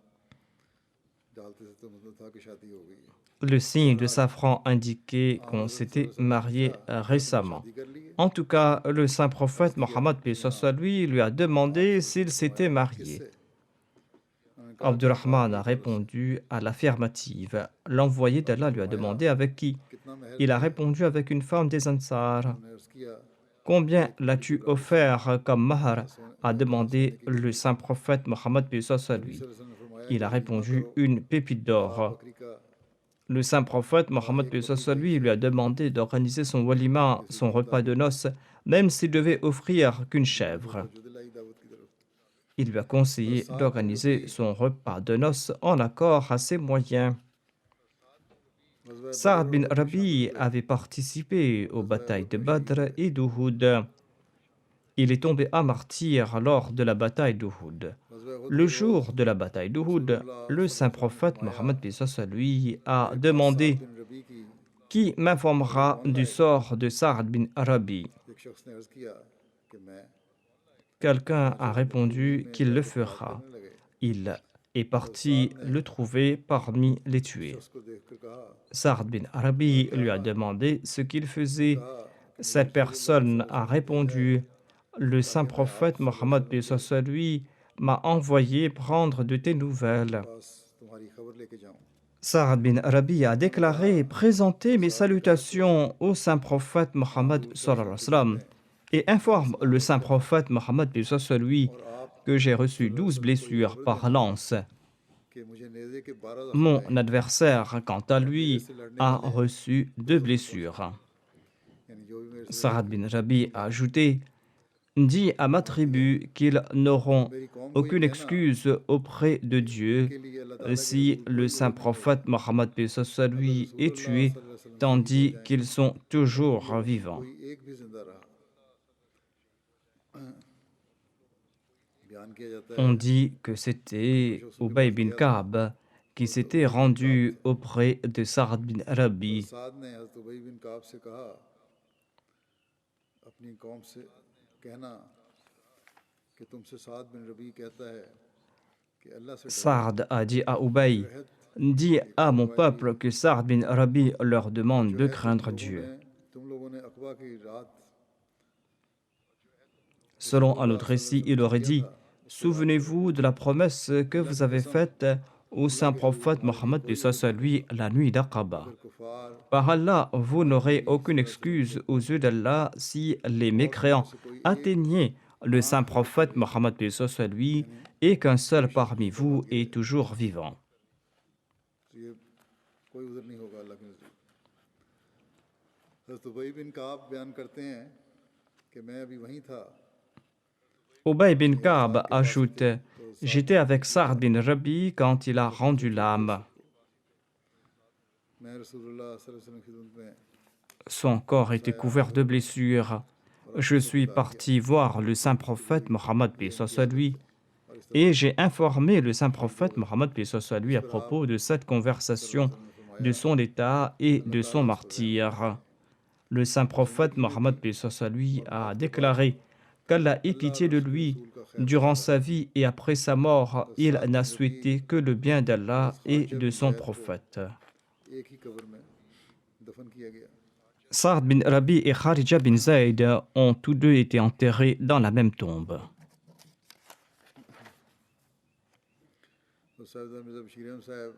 डालते थे तो मतलब था कि शादी हो गई Le signe de बहरहाल safran indiquait हाँ qu'on हज़रत s'était सल्लल्लाहु अलैहि वसल्लम ने पूछा marié क्या तुमने récemment. शादी कर ली है En tout cas, le saint अर्ज़ prophète किया Mohammed जी हाँ lui a demandé आपसे s'il s'était फरमाया marié. किससे उन्होंने कहा कि Abdurrahman आपकी a तरफ से répondu à l'affirmative. L'envoyé आपने d'Allah lui a फरमाया demandé avec qui. कितना महर Il a दिया répondu avec une femme des Ansar. उन्होंने अर्ज़ किया Combien एक l'as-tu बिल्कुल काली सोने offert comme mahar a कहा सोने demandé की le गड्डी saint prophète Mohammed lui. नबी सल्लल्लाहु अलैहि वसल्लम ने फरमाया Il कि a वलीमा répondu करो une pépite कहा d'or. बकरी का Le saint prophète कहा Mohammed एक बकरी का ही lui a सही demandé d'organiser son walima, किसी son के repas de मुताबिक noces, même s'il devait offrir qu'une उन्होंने फिर chèvre. तवज्जो दिलाई दावत की तरफ Il lui a हज़रत conseillé साद बिन रबी d'organiser son repas de noces en accord à ses moyens. ग़ज़वा बदर Saad और bin उहद में शामिल Rabi हुए avait participé aux ग़ज़वा batailles उहद de में शहीद Badr हुए et d'Uhud. Il est tombé à martyr lors de la bataille d'Uhud. ग़ज़वा उहद Le के रोज़ jour de la bataille d'Uhud, रसूलुल्लाह le सल्लल्लाहु saint अलैहि वसल्लम ने prophète फरमाया Mohammed lui a मेरे पास साद demandé: बिन रबी की Qui खबर m'informera कौन du लाएगा sort de Saad bin Rabi? एक शख्स ने अर्ज़ किया कि मैं Quelqu'un a चुनांचे जब वो तूईब répondu में qu'il le जाकर तलाश fera. करने लगे Il est हज़रत साद parti ने le trouver parmi les उस tués. शख्स को देखकर कहा Saad bin तुम्हारा Rabi क्या lui a हाल है demandé ce qu'il उसने faisait. कहा कि मुझे Cette रसूलुल्लाह personne सल्लल्लाहु अलैहि a वसल्लम ने भेजा है répondu: Le saint ताकि मैं आप prophète सल्लल्लाहु अलैहि Mohammed वसल्लम के lui m'a envoyé prendre de tes nouvelles. पास तुम्हारी खबर लेके जाऊं Saad bin Rabi a उन्होंने कहा déclaré: Présentez mes साद ने कहा कि salutations au saint prophète हाँ Mohammed हुजूर सल्लल्लाहु अलैहि वसल्लम ने et मुझे informe सलाम le saint भेजा prophète Mohammed lui और आप que j'ai reçu सल्लल्लाहु अलैहि 12 वसल्लम को ये blessures खबर par देना lance. कि मुझे नेज़े के 12 जख्म Mon आए हैं adversaire, quant à और मेरे lui, से लड़ने a वाले reçu को 2 जख्म पहुंचे blessures. यानी जो भी मेरे से Saad लड़ेंगे bin Rabi a उनको ajouté: Dis à ma मार दिया tribu qu'ils और n'auront मेरी कौम को ये aucune कहना excuse auprès de कि Dieu उनके लिए अल्लाह ताला के si रसूल le कोई saint और नहीं होगा prophète Mohammed अगर lui est रसूलुल्लाह tué, सल्लल्लाहु अलैहि वसल्लम शहीद हो tandis जाएं qu'ils sont और तुम toujours लोगों में से vivants. कोई एक भी जिंदा रहा बयान किया जाता On है dit que कि कुछ c'était उसके Ubay पास bin गया था Ka'b qui s'était rendu auprès de Sa'd bin Rabi. साद ने हज़रत उबई बिन काब से कहा अपनी कौम से कहना कि तुमसे साद बिन रबी कहता है कि अल्लाह से डरो Sa'd a dit à Ubay, dis à mon peuple que Sa'd bin Rabi leur demande de craindre Dieu. तुम लोगों ने अकबा की रात Selon un autre récit, il aurait dit, souvenez-vous de la promesse que vous avez faite au saint prophète Mohammed paix soit sur lui la nuit d'Aqaba. कुफार Par Allah, vous n'aurez aucune excuse aux yeux d'Allah si les mécréants atteignaient le saint prophète Mohammed paix soit sur lui et qu'un seul parmi vous est toujours vivant. ये कोई उधर नहीं होगा अल्लाह के नज़दीक। हज़रत उबई बिन काब बयान करते हैं कि मैं अभी वहीं था Ubay bin Ka'b ajoute, j'étais avec Sa'd bin Rabi quand il a rendu l'âme. मैं रसूलुल्लाह सल्लल्लाहु अलैहि वसल्लम की खिदमत में Son corps était couvert de blessures. Je suis parti voir le saint prophète Mohammed paix soit sur lui et j'ai informé le saint prophète Mohammed paix soit sur lui à propos de cette conversation, de son état et de son martyre. Le saint prophète Mohammed paix soit sur lui a déclaré qu'Allah ait pitié de lui durant sa vie et après sa mort, il n'a souhaité que le bien d'Allah et de son prophète. एक ही कब्र में दफन किया गया। Sa'd bin Rabi et Kharija bin Zayd ont tous deux été enterrés dans la même tombe. तो साहब मिर्ज़ा बशीर अहमद साहब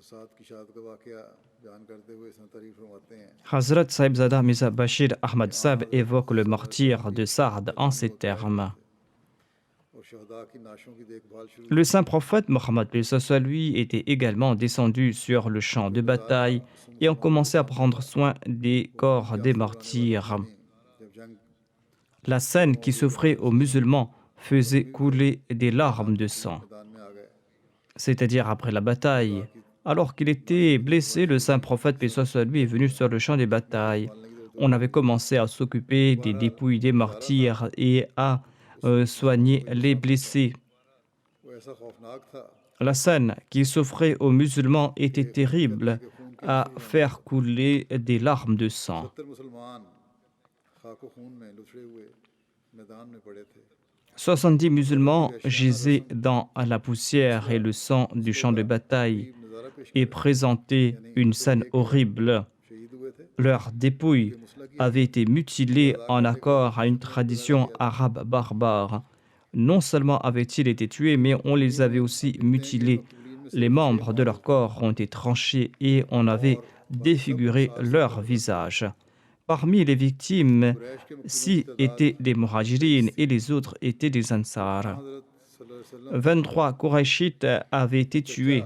साद की शहादत का वाक़या बयान करते हुए इसमें तारीफ फरमाते हैं Hazrat Sahibzada Mirza Bashir Ahmad Sahib évoque le martyre de Sa'd en ces termes. और शहदा की नाशों की देखभाल शुरू Le saint prophète Mohammed paix soit sur lui était également descendu sur le champ de bataille et ont commencé à prendre soin des corps des martyrs. जब जंग La scène qui s'offrait aux musulmans faisait couler des larmes de sang. मैदान में आ गए C'est-à-dire après la bataille. Alors qu'il était blessé, le saint prophète paix soit sur lui est venu sur le champ des batailles. On avait commencé à s'occuper des dépouilles des martyrs et à soigner les blessés. वो ऐसा खौफनाक था La scène qui s'offrait aux musulmans était terrible à faire couler des larmes de sang. 70 मुसलमान खाको खून में लुथड़े हुए मैदान में पड़े थे 70 musulmans gisaient dans la poussière et le sang du champ de bataille नज़ारा पेश et présentaient une scène horrible. शहीद हुए थे Leurs dépouilles avaient été mutilées en accord à une tradition arabe barbare. Non seulement avaient-ils été tués, mais on les avait aussi mutilés. Les membres de leur corps ont été tranchés et on avait défiguré leur visage. Parmi les victimes, 6 étaient des muhajirines et les autres étaient des ansar. हज़रत सल्लल्लाहु अलैहि वसल्लम 23 Qurayshites avaient été tués.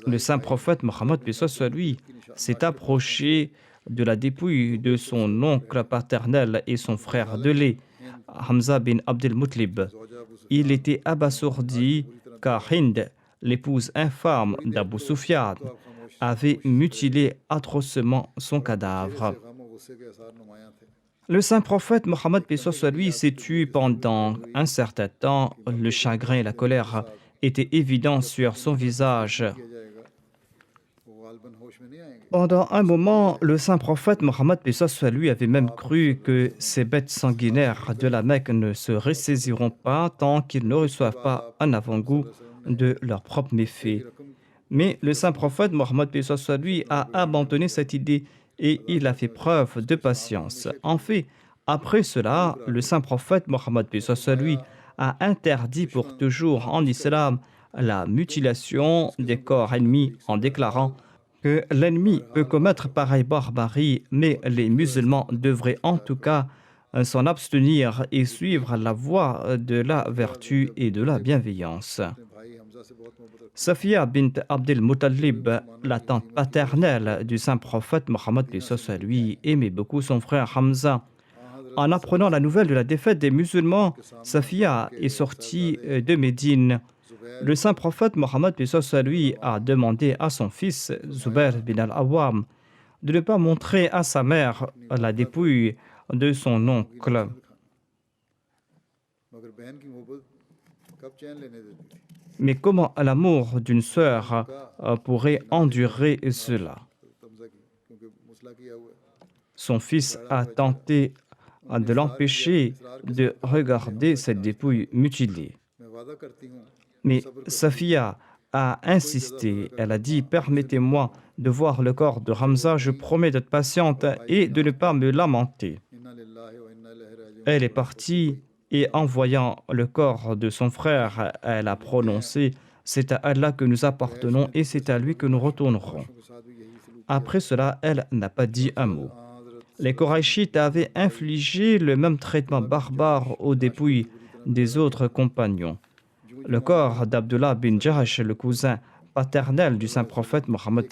Le saint prophète Mohammed paix soit sur lui s'est approché de la dépouille de son oncle paternel et son frère de lait, Hamza bin Abdel Muttalib. Il était abasourdi car Hind, l'épouse infâme d'Abu Sufyan, avait mutilé atrocement son cadavre. गम और गुस्से के आसार नुमायां थे Le saint prophète Mohammed paix soit sur lui s'est tué pendant un certain temps. Le chagrin et la colère étaient évidents sur son visage. किया जाएगा वो गालबन होश में नहीं आएंगे Pendant un moment, le saint prophète Mohammed paix soit sur lui avait même cru que ces bêtes sanguinaires de la Mecque ne se ressaisiront pas tant qu'ils ne reçoivent pas un avant-goût de leurs propres méfaits. Mais le saint prophète Mohammed paix soit sur lui a abandonné cette idée et il a fait preuve de patience. En fait, après cela, le saint prophète Mohammed paix soit sur lui a interdit pour toujours en islam la mutilation des corps ennemis en déclarant que l'ennemi peut commettre pareille barbarie, mais les musulmans devraient en tout cas s'en abstenir et suivre la voie de la vertu et de la bienveillance. भाई हमजा से बहुत मोहब्बत रखते Safia bint Abdel Muttalib, la tante paternelle du saint prophète Mohammed paix soit sur lui, aimait beaucoup son frère Hamza. En apprenant la nouvelle de la défaite des musulmans, Safia est sortie de Médine. Le saint prophète Mohammed paix soit sur lui a demandé à son fils Zubair bin al-Awwam de ne pas montrer à sa mère la dépouille de son oncle. मगर बहन की मोहब्बत कब चैन लेने देती थी Mais comment l'amour d'une sœur pourrait endurer cela? तमज़ा की क्योंकि मुसला किया हुआ है Son fils a tenté de l'empêcher de regarder cette dépouille mutilée. मैं वादा करती हूँ Mais Safia a insisté. Elle a dit, permettez-moi de voir le corps de Hamza, je promets d'être patiente et de ne pas me lamenter. इन्ना लिल्लाहि व इन्ना इलैहि राजिऊन Elle est partie et en voyant le corps de son frère, elle a prononcé, c'est à Allah que nous appartenons et c'est à lui que nous retournerons. के साथ भी यही सलूक Après cela, elle n'a pas dit un mot. हज़रत Les Korachites avaient infligé le même traitement barbare aux dépouilles des autres compagnons. Le corps d'Abdullah bin Jahash, le cousin paternel du saint prophète Mohammed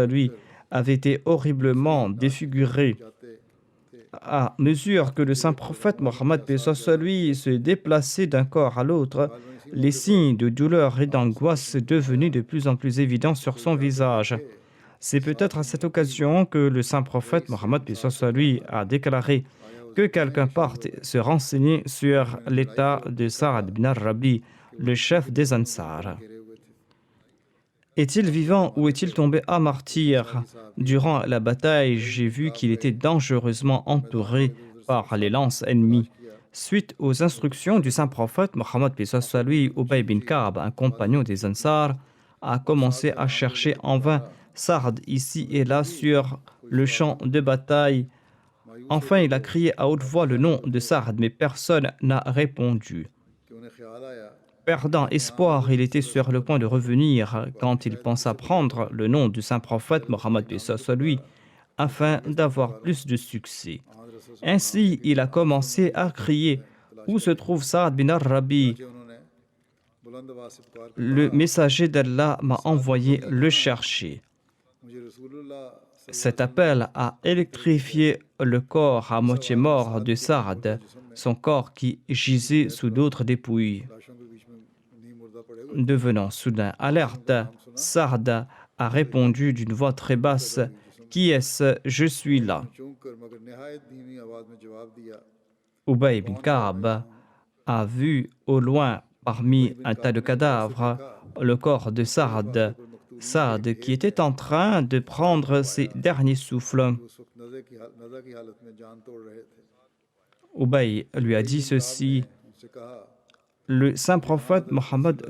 lui, avait été horriblement défiguré. À mesure que le saint prophète Mohammed lui se déplaçait d'un corps à l'autre, les signes de douleur et d'angoisse devenaient de plus en plus évidents sur son visage. C'est peut-être à cette occasion que le saint prophète Mohammed lui a déclaré que quelqu'un parte se renseigner sur l'état de Sa'ad bin al-Rabi, le chef des Ansar. Est-il vivant ou est-il tombé à martyr? Durant la bataille, j'ai vu qu'il était dangereusement entouré par les lances ennemies. Suite aux instructions du saint prophète Mohammed lui, Ubay bin Ka'b, un compagnon des Ansar, a commencé à chercher en vain Sa'd ici et là sur le champ de bataille. Enfin, il a crié à haute voix le nom de Sa'd, mais personne n'a répondu. कि उन्हें ख्याल आया Perdant espoir, il était sur le point de revenir quand il pensa prendre le nom du saint prophète Mohammed lui afin d'avoir plus de succès. Ainsi, il a commencé à crier « Où se trouve Sa'd bin al-Rabi ?» कि उन्होंने बुलंद आवाज से पुकार कर Le messager d'Allah m'a envoyé le chercher. मुझे रसूलुल्लाह Cet appel a électrifié le corps à moitié mort de Sa'd, son corps qui gisait sous d'autres dépouilles. लाशों के बीच में नींव मुर्दा पड़े हुए Devenant soudain alerte, Sa'd a répondu d'une voix très basse « Qui est-ce? Je suis là. चौंक कर मगर निहायत धीमी आवाज में जवाब दिया » Ubay bin Ka'b a vu au loin, parmi un tas de cadavres, le corps de Sa'd. Sa'd qui était en train de prendre ses derniers souffles. उस वक्त नज़ा की हालत में जान तोड़ रहे थे Ubay lui a dit ceci. उनसे कहा Le saint prophète Mohammed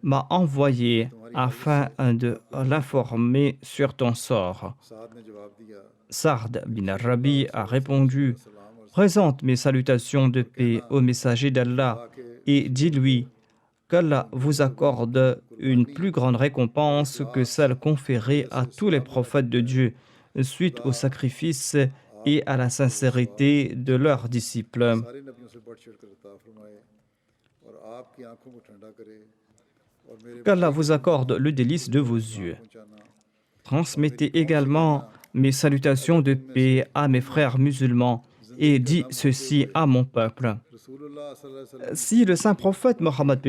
m'a envoyé afin de l'informer sur ton sort. साद ने जवाब दिया Sa'd bin al-Rabi a répondu « Présente mes salutations de paix au messager d'Allah et dis-lui qu'Allah vous accorde une plus grande récompense que celle conférée à tous les prophètes de Dieu suite au sacrifice et à la sincérité de leurs disciples. सारे नबियों से बढ़ चढ़ कर अता फरमाए और आपकी आंखों को ठंडा करे और मेरे Qu'Allah vous accorde le délice de vos yeux. पहुंचाना Transmettez également mes salutations de paix à mes frères musulmans et dis ceci à mon peuple. रसूलुल्लाह सल्लल्लाहु अलैहि वसल्लम Si le saint prophète Mohammed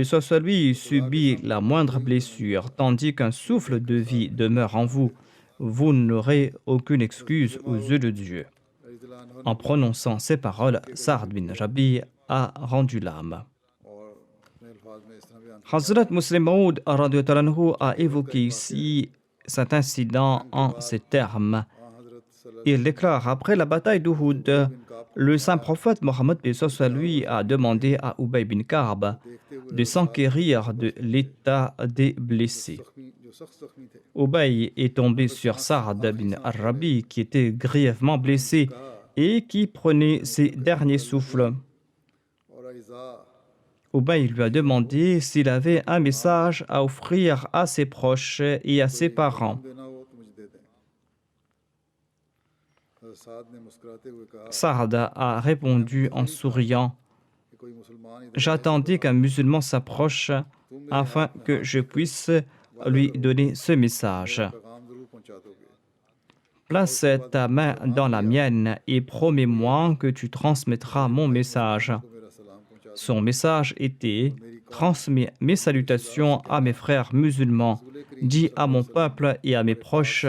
lui subit la moindre blessure, tandis qu'un souffle de vie demeure en vous, vous n'aurez aucune excuse aux yeux de Dieu. रज़ियल्लाहु अन्हु En prononçant ces paroles, Sa'd bin Rabi a rendu l'âme. और अपने अल्फाज में इस तरह बयान Hazrat Muslim Maud radhiyallahu anhu a évoqué ici cet incident en ces termes. हज़रत सल्लल्लाहु Il déclare, après la bataille d'Uhud, le saint prophète Mohammed lui a demandé à Ubay bin Ka'b de s'enquérir de l'état des blessés. जो सख्त जख्मी थे Ubay est tombé sur Sa'd bin al-Rabi qui était grièvement blessé et qui prenait ses derniers souffles. और इज़ा Ubay lui a demandé s'il avait un message à offrir à ses proches et à ses parents. देना हो तो मुझे दे दें हज़रत साद ने मुस्कुराते हुए कहा Sa'd a répondu en souriant कि कोई मुसलमान इधर J'attendais qu'un musulman s'approche afin que je puisse lui donner ce message. पैगाम जरूर पहुंचा दोगे Place ta main dans la mienne et promets-moi que tu transmettras mon message. तो मेरा सलाम पहुंचा Son message était « Transmets mes salutations à mes frères musulmans. Dis à mon peuple et à mes proches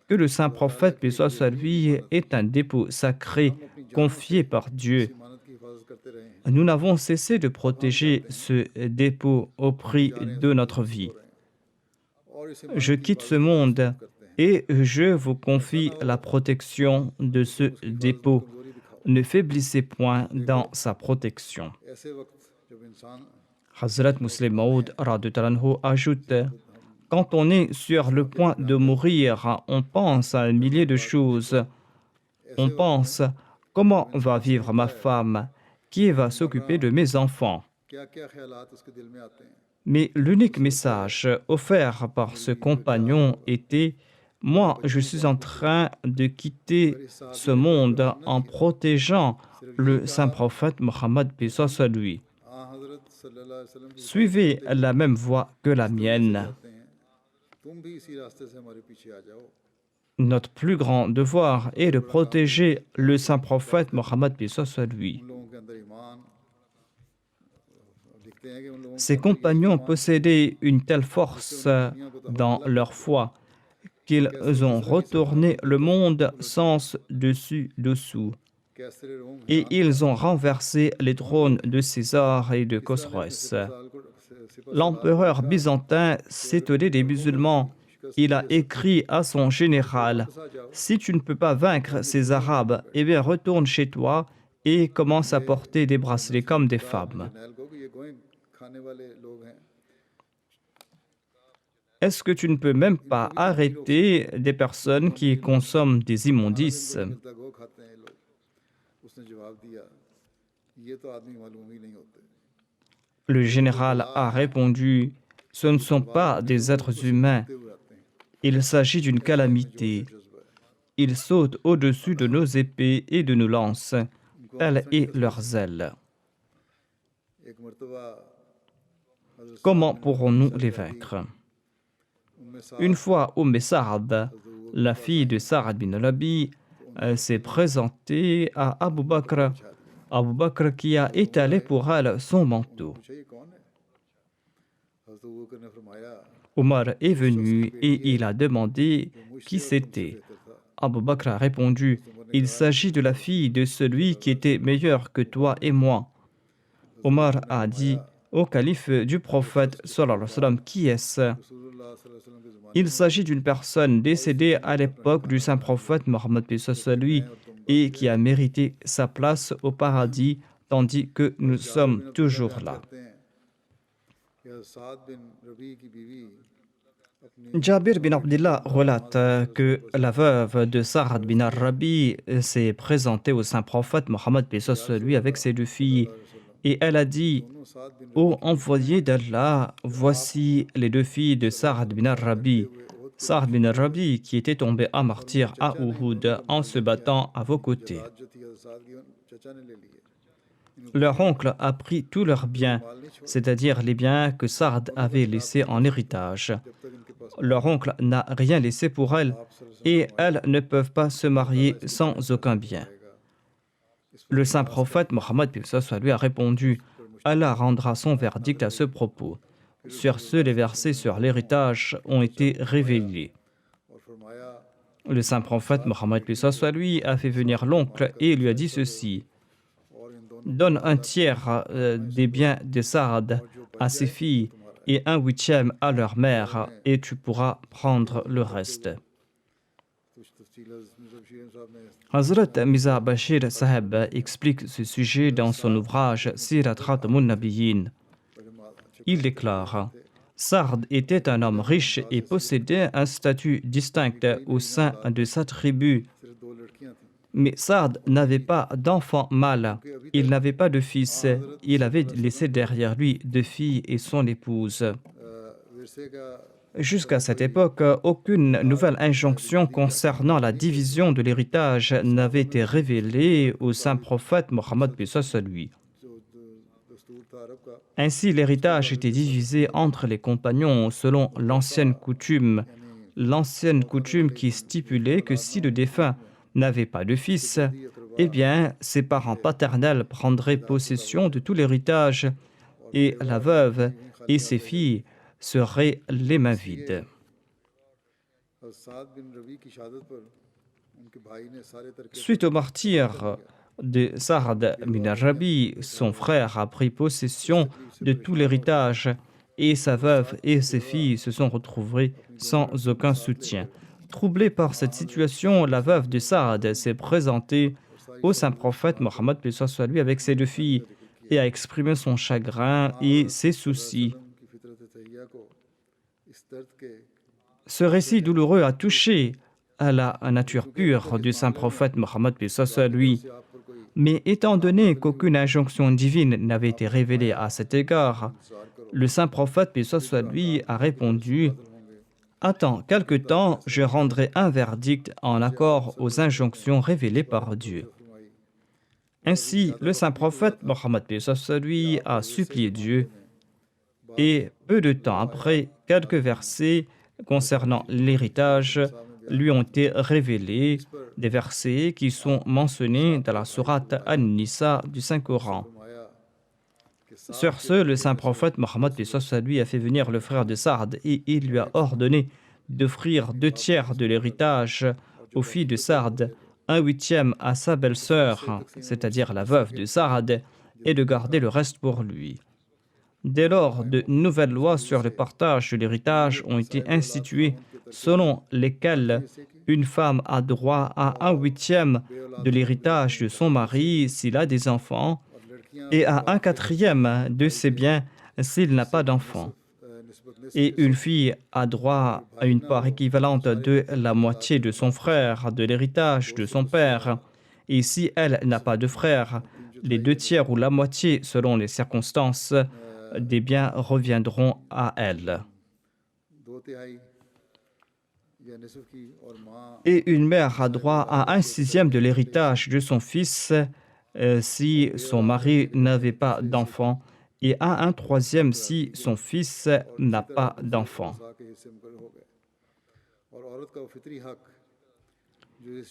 que le saint prophète, paix soit sur lui, est un dépôt sacré confié par Dieu. इमानत की हिफाजत करता nous n'avons cessé de protéger ce dépôt au prix de notre vie. Je quitte ce monde et je vous confie la protection de ce dépôt. Ne faiblissez point dans sa protection. Hazrat Muslim Maud radhiyallahu anhu ajoute: quand on est sur le point de mourir, on pense à un millier de choses. On pense: comment va vivre ma femme? Qui va s'occuper de mes enfants? Mais l'unique message offert par ce compagnon était: moi, je suis en train de quitter ce monde en protégeant le saint prophète Mohammed, paix soit lui. Suivez la même voie que la mienne. Notre plus grand devoir est de protéger le saint prophète Mohammed, paix soit lui. Ces compagnons possédaient une telle force dans leur foi qu'ils ont retourné le monde sens dessus dessous et ils ont renversé les trônes de César et de Khosroès. L'empereur byzantin s'étonnait des musulmans. Il a écrit à son général: si tu ne peux pas vaincre ces Arabes, eh bien retourne chez toi et commence à porter des bracelets comme des femmes. Est-ce que tu ne peux même pas arrêter des personnes qui consomment des immondices? Le général a répondu: ce ne sont pas des êtres humains, il s'agit d'une calamité. Ils sautent au-dessus de nos épées et de nos lances, telles et leurs ailes. Comment pourrons-nous les vaincre? Une fois, Saad, la fille de Sa'ad bin Rabi, s'est présentée à Abu Bakr. Abu Bakr qui a étalé pour elle son manteau. Omar est venu et il a demandé qui c'était. Abu Bakr a répondu: il s'agit de la fille de celui qui était meilleur que toi et moi. Omar a dit au calife du prophète sallallahu alayhi wa sallam: qui est-ce? Il s'agit d'une personne décédée à l'époque du saint prophète Mohammed paix soit lui et qui a mérité sa place au paradis tandis que nous sommes toujours là. Jabir bin Abdullah relate que la veuve de Sa'ad bin al-Rabi s'est présentée au saint prophète Mohammed paix soit lui avec ses deux filles et elle a dit: ô envoyé d'Allah, voici les deux filles de Sa'ad bin al-Rabi. Sa'ad bin al-Rabi qui était tombé à martyr à Uhud en se battant à vos côtés. Leur oncle a pris tous leurs biens, c'est-à-dire les biens que Sa'ad avait laissés en héritage. Leur oncle n'a rien laissé pour elles et elles ne peuvent pas se marier sans aucun bien. Le saint prophète Mohammed lui a répondu: Allah rendra son verdict à ce propos. Sur ce, les versets sur l'héritage ont été révélés. Le saint prophète Mohammed lui a fait venir l'oncle et lui a dit ceci: donne un tiers des biens de Sa'ad à ses filles et un huitième à leur mère et tu pourras prendre le reste. Hazrat Mirza Bashir Saheb explique ce sujet dans son ouvrage Sirat Khatamun Nabiyyin. Il déclare: Sa'ad était un homme riche et possédait un statut distinct au sein de sa tribu. Mais Sa'ad n'avait pas d'enfant mâle, il n'avait pas de fils, il avait laissé derrière lui deux filles et son épouse. Jusqu'à cette époque, aucune nouvelle injonction concernant la division de l'héritage n'avait été révélée au saint prophète Mohammed paix soit lui. Ainsi, l'héritage était divisé entre les compagnons selon l'ancienne coutume qui stipulait que si le défunt n'avait pas de fils, eh bien, ses parents paternels prendraient possession de tout l'héritage et la veuve et ses filles seraient les mains vides. Suite au martyre de Sa'd bin al-Rabi, son frère a pris possession de tout l'héritage et sa veuve et ses filles se sont retrouvées sans aucun soutien. Troublée par cette situation, la veuve de Sa'd s'est présentée au saint prophète Mohammed paix soit lui avec ses deux filles et a exprimé son chagrin et ses soucis. Ce récit douloureux a touché à la nature pure du saint prophète Mohammed paix soit lui. Mais étant donné qu'aucune injonction divine n'avait été révélée à cet égard, le saint prophète paix soit lui a répondu: Attends quelque temps, je rendrai un verdict en accord aux injonctions révélées par Dieu. Ainsi, le saint prophète Mohammed paix soit lui a supplié Dieu et peu de temps après, quelques versets concernant l'héritage lui ont été révélés, des versets qui sont mentionnés dans la sourate An-Nisa du Saint-Coran. Sur ce, le saint prophète Mohammed paix soit lui a fait venir le frère de Sa'd et il lui a ordonné d'offrir 2/3 de l'héritage aux filles de Sa'd, 1/8 à sa belle-sœur, c'est-à-dire la veuve de Sa'd, et de garder le reste pour lui. Dès lors, de nouvelles lois sur le partage de l'héritage ont été instituées, selon lesquelles une femme a droit à 1/8 de l'héritage de son mari s'il a des enfants et à 1/4 de ses biens s'il n'a pas d'enfants. Et une fille a droit à une part équivalente de la moitié de son frère, de l'héritage de son père. Et si elle n'a pas de frère, les 2/3 ou la moitié, selon les circonstances, des biens reviendront à elle. Et une mère a droit à 1/6 de l'héritage de son fils si son mari n'avait pas d'enfant, et à 1/3 si son fils n'a pas d'enfant.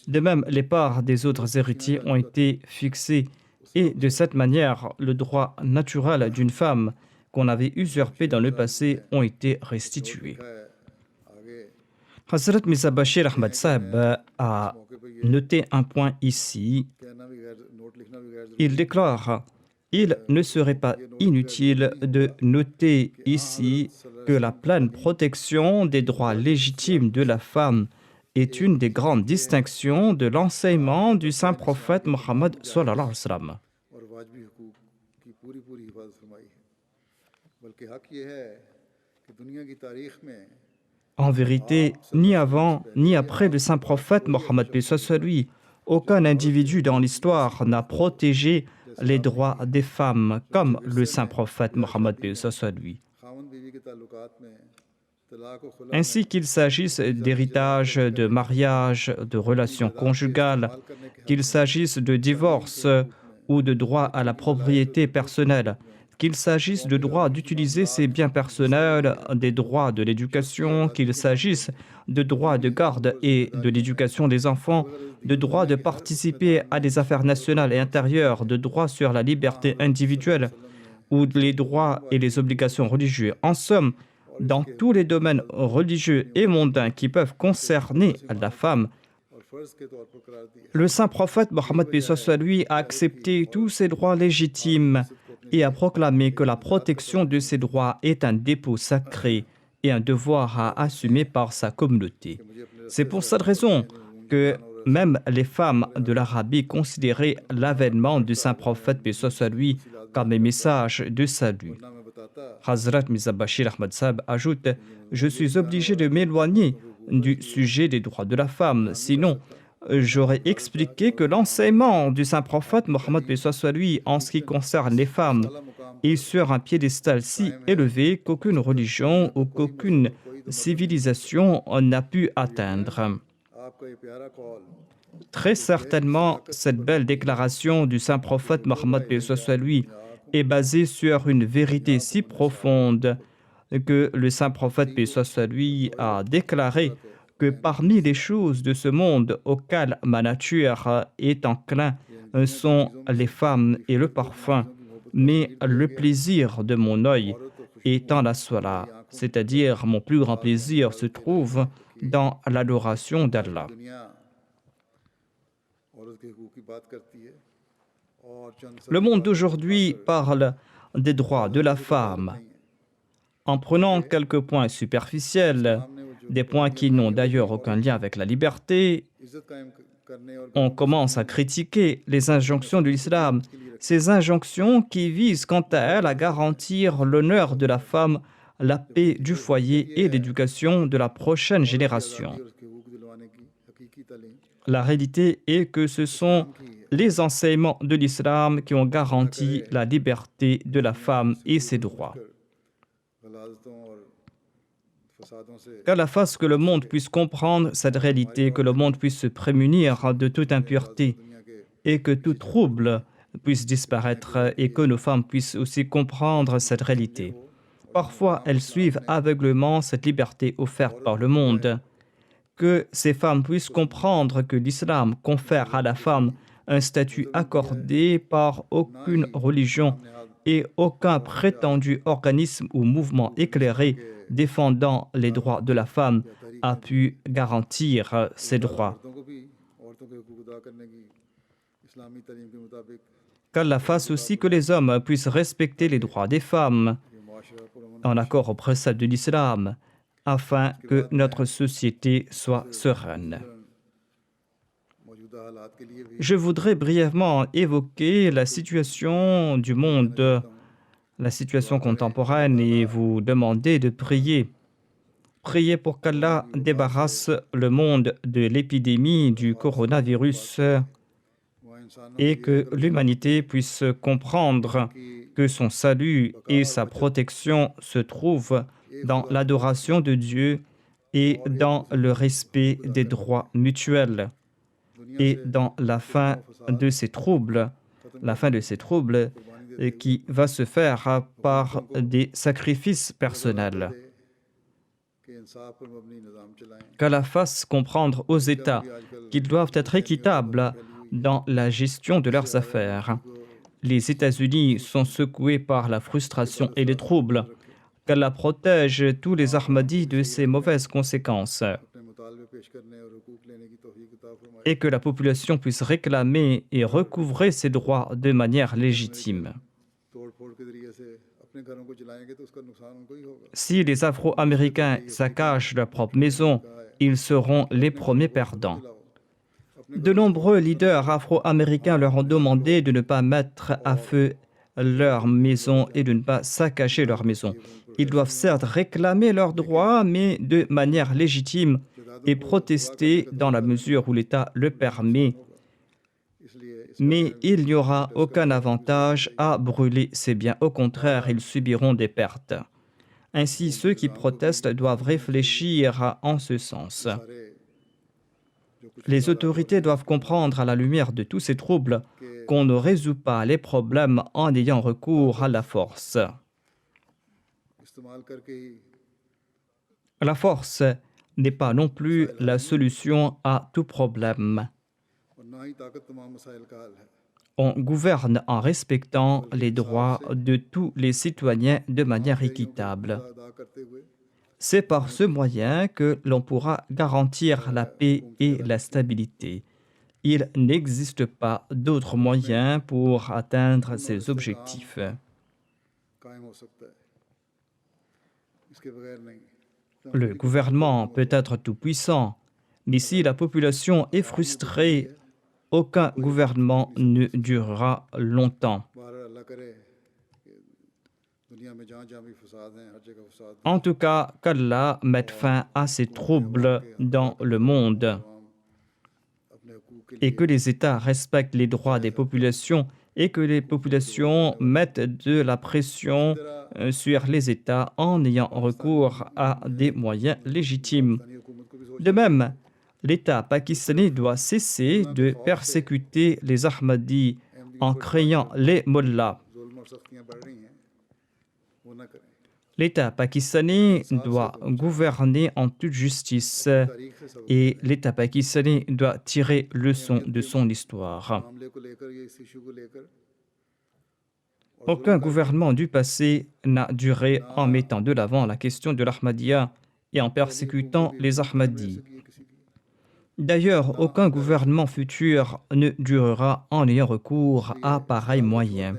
De même, les parts des autres héritiers ont été fixées, et de cette manière, le droit naturel d'une femme qu'on avait usurpé dans le passé ont été restitués. Hazrat Mirza Bashir Ahmad Sahib a noté un point ici. Il déclare: il ne serait pas inutile de noter ici que la pleine protection des droits légitimes de la femme est une des grandes distinctions de l'enseignement du saint prophète Mohammed sallallahu alayhi wa sallam. En vérité, ni avant ni après le saint prophète Mohammed paix soit lui, aucun individu dans l'histoire n'a protégé les droits des femmes comme le saint prophète Mohammed paix soit lui. Ainsi qu'il s'agisse d'héritage, de mariage, de relations conjugales, qu'il s'agisse de divorce ou de droit à la propriété personnelle, qu'il s'agisse de droit d'utiliser ses biens personnels, des droits de l'éducation, qu'il s'agisse de droits de garde et de l'éducation des enfants, de droits de participer à des affaires nationales et intérieures, de droits sur la liberté individuelle ou les droits et les obligations religieuses. En somme, dans tous les domaines religieux et mondains qui peuvent concerner la femme, le saint prophète Mohammed paix soit lui a accepté tous ces droits légitimes et a proclamé que la protection de ces droits est un dépôt sacré et un devoir à assumer par sa communauté. C'est pour cette raison que même les femmes de l'Arabie considéraient l'avènement du saint prophète paix soit lui comme un message de salut. Hazrat Mirza Bashir Ahmad Sahib ajoute: je suis obligé de m'éloigner du sujet des droits de la femme, sinon j'aurais expliqué que l'enseignement du saint prophète Mohammed paix soit lui en ce qui concerne les femmes est sur un piédestal si élevé qu'aucune religion ou qu'aucune civilisation n'a pu atteindre. Très certainement, cette belle déclaration du saint prophète Mohammed paix soit lui est basée sur une vérité si profonde que le saint prophète paix soit lui a déclaré que parmi les choses de ce monde auxquelles ma nature est enclin sont les femmes et le parfum, mais le plaisir de mon œil étant la salat, c'est-à-dire mon plus grand plaisir se trouve dans l'adoration d'Allah. Le monde d'aujourd'hui parle des droits de la femme en prenant quelques points superficiels, des points qui n'ont d'ailleurs aucun lien avec la liberté. On commence à critiquer les injonctions de l'islam, ces injonctions qui visent quant à elles à garantir l'honneur de la femme, la paix du foyer et l'éducation de la prochaine génération. La réalité est que ce sont les enseignements de l'islam qui ont garanti la liberté de la femme et ses droits. Qu'Allah fasse que le monde puisse comprendre cette réalité, que le monde puisse se prémunir de toute impureté et que tout trouble puisse disparaître et que nos femmes puissent aussi comprendre cette réalité. Parfois, elles suivent aveuglément cette liberté offerte par le monde. Que ces femmes puissent comprendre que l'islam confère à la femme un statut accordé par aucune religion et aucun prétendu organisme ou mouvement éclairé défendant les droits de la femme a pu garantir ces droits. Qu'Allah fasse aussi que les hommes puissent respecter les droits des femmes en accord aux préceptes de l'islam, afin que notre société soit sereine. Je voudrais brièvement évoquer la situation du monde, la situation contemporaine, et vous demander de prier. Priez pour qu'Allah débarrasse le monde de l'épidémie du coronavirus et que l'humanité puisse comprendre que son salut et sa protection se trouvent dans l'adoration de Dieu et dans le respect des droits mutuels et dans la fin de ces troubles, qui va se faire par des sacrifices personnels. Qu'Allah fasse comprendre aux États qu'ils doivent être équitables dans la gestion de leurs affaires. Les États-Unis sont secoués par la frustration et les troubles. Qu'Allah protège tous les Ahmadis de ces mauvaises conséquences et que la population puisse réclamer et recouvrer ses droits de manière légitime. Si les Afro-Américains saccagent leur propre maison, ils seront les premiers perdants. De nombreux leaders afro-américains leur ont demandé de ne pas mettre à feu leur maison et de ne pas saccager leur maison. Ils doivent certes réclamer leurs droits, mais de manière légitime et protester dans la mesure où l'État le permet. Mais il n'y aura aucun avantage à brûler ces biens. Au contraire, ils subiront des pertes. Ainsi, ceux qui protestent doivent réfléchir en ce sens. Les autorités doivent comprendre à la lumière de tous ces troubles qu'on ne résout pas les problèmes en ayant recours à la force. La force n'est pas non plus la solution à tout problème. On gouverne en respectant les droits de tous les citoyens de manière équitable. C'est par ce moyen que l'on pourra garantir la paix et la stabilité. Il n'existe pas d'autre moyen pour atteindre ces objectifs. Le gouvernement peut être tout-puissant, mais si la population est frustrée, aucun gouvernement ne durera longtemps. En tout cas, qu'Allah mette fin à ces troubles dans le monde et que les États respectent les droits des populations et que les populations mettent de la pression sur les États en ayant recours à des moyens légitimes. De même, l'État pakistanais doit cesser de persécuter les Ahmadis en créant les mollahs. L'État pakistanais doit gouverner en toute justice et l'État pakistanais doit tirer leçon de son histoire. Aucun gouvernement du passé n'a duré en mettant de l'avant la question de l'Ahmadiyya et en persécutant les Ahmadis. D'ailleurs, aucun gouvernement futur ne durera en ayant recours à pareils moyens.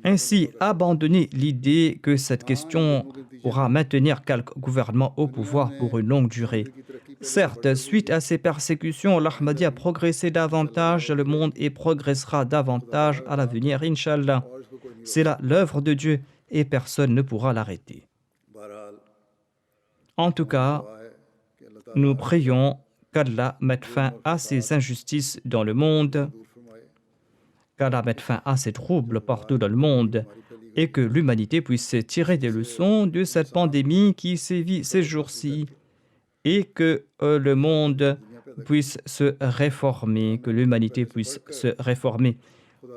Ainsi, abandonner l'idée que cette question pourra maintenir quelque gouvernement au pouvoir pour une longue durée. Certes, suite à ces persécutions, l'Ahmadi a progressé davantage dans le monde et progressera davantage à l'avenir, Inch'Allah. C'est là l'œuvre de Dieu et personne ne pourra l'arrêter. En tout cas, nous prions qu'Allah mette fin à ces injustices dans le monde, qu'Allah mette fin à ces troubles partout dans le monde et que l'humanité puisse tirer des leçons de cette pandémie qui sévit ces jours-ci et que le monde puisse se réformer, que l'humanité puisse se réformer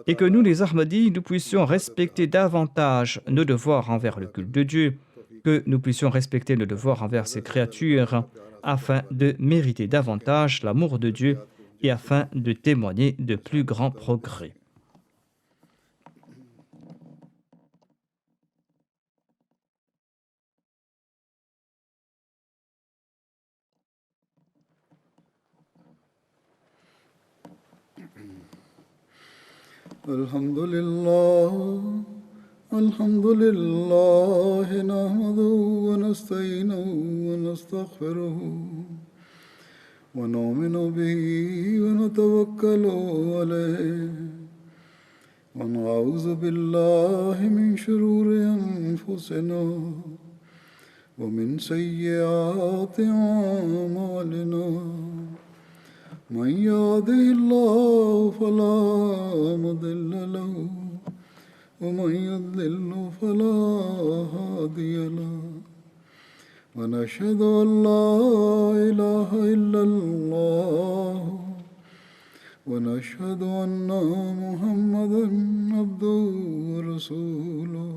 et que nous, les Ahmadis, nous puissions respecter davantage nos devoirs envers le culte de Dieu, que nous puissions respecter nos devoirs envers ses créatures afin de mériter davantage l'amour de Dieu et afin de témoigner de plus grands progrès. الحمد لله نحمده ونستعينه ونستغفره ونؤمن به ونتوكل عليه ونعوذ بالله من شرور أنفسنا ومن سيئات أعمالنا من يهده الله فلا مضل له ومن يضلل فلا هادي له ونشهد أن لا إله إلا الله ونشهد أن محمدا عبده ورسوله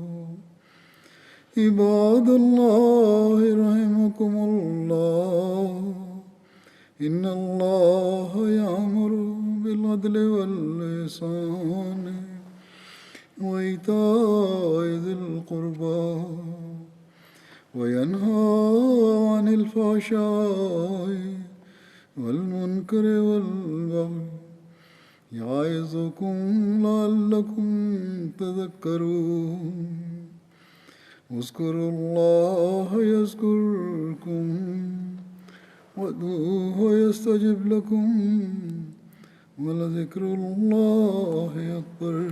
عباد الله رحمكم الله إن الله يأمر بالعدل والإحسان وإيتاء ذي القربى وينهى عن الفحشاء والمنكر والبغي يعظكم لعلكم تذكرون اذكروا الله يذكركم وادعوه يستجب لكم ولذكر الله أكبر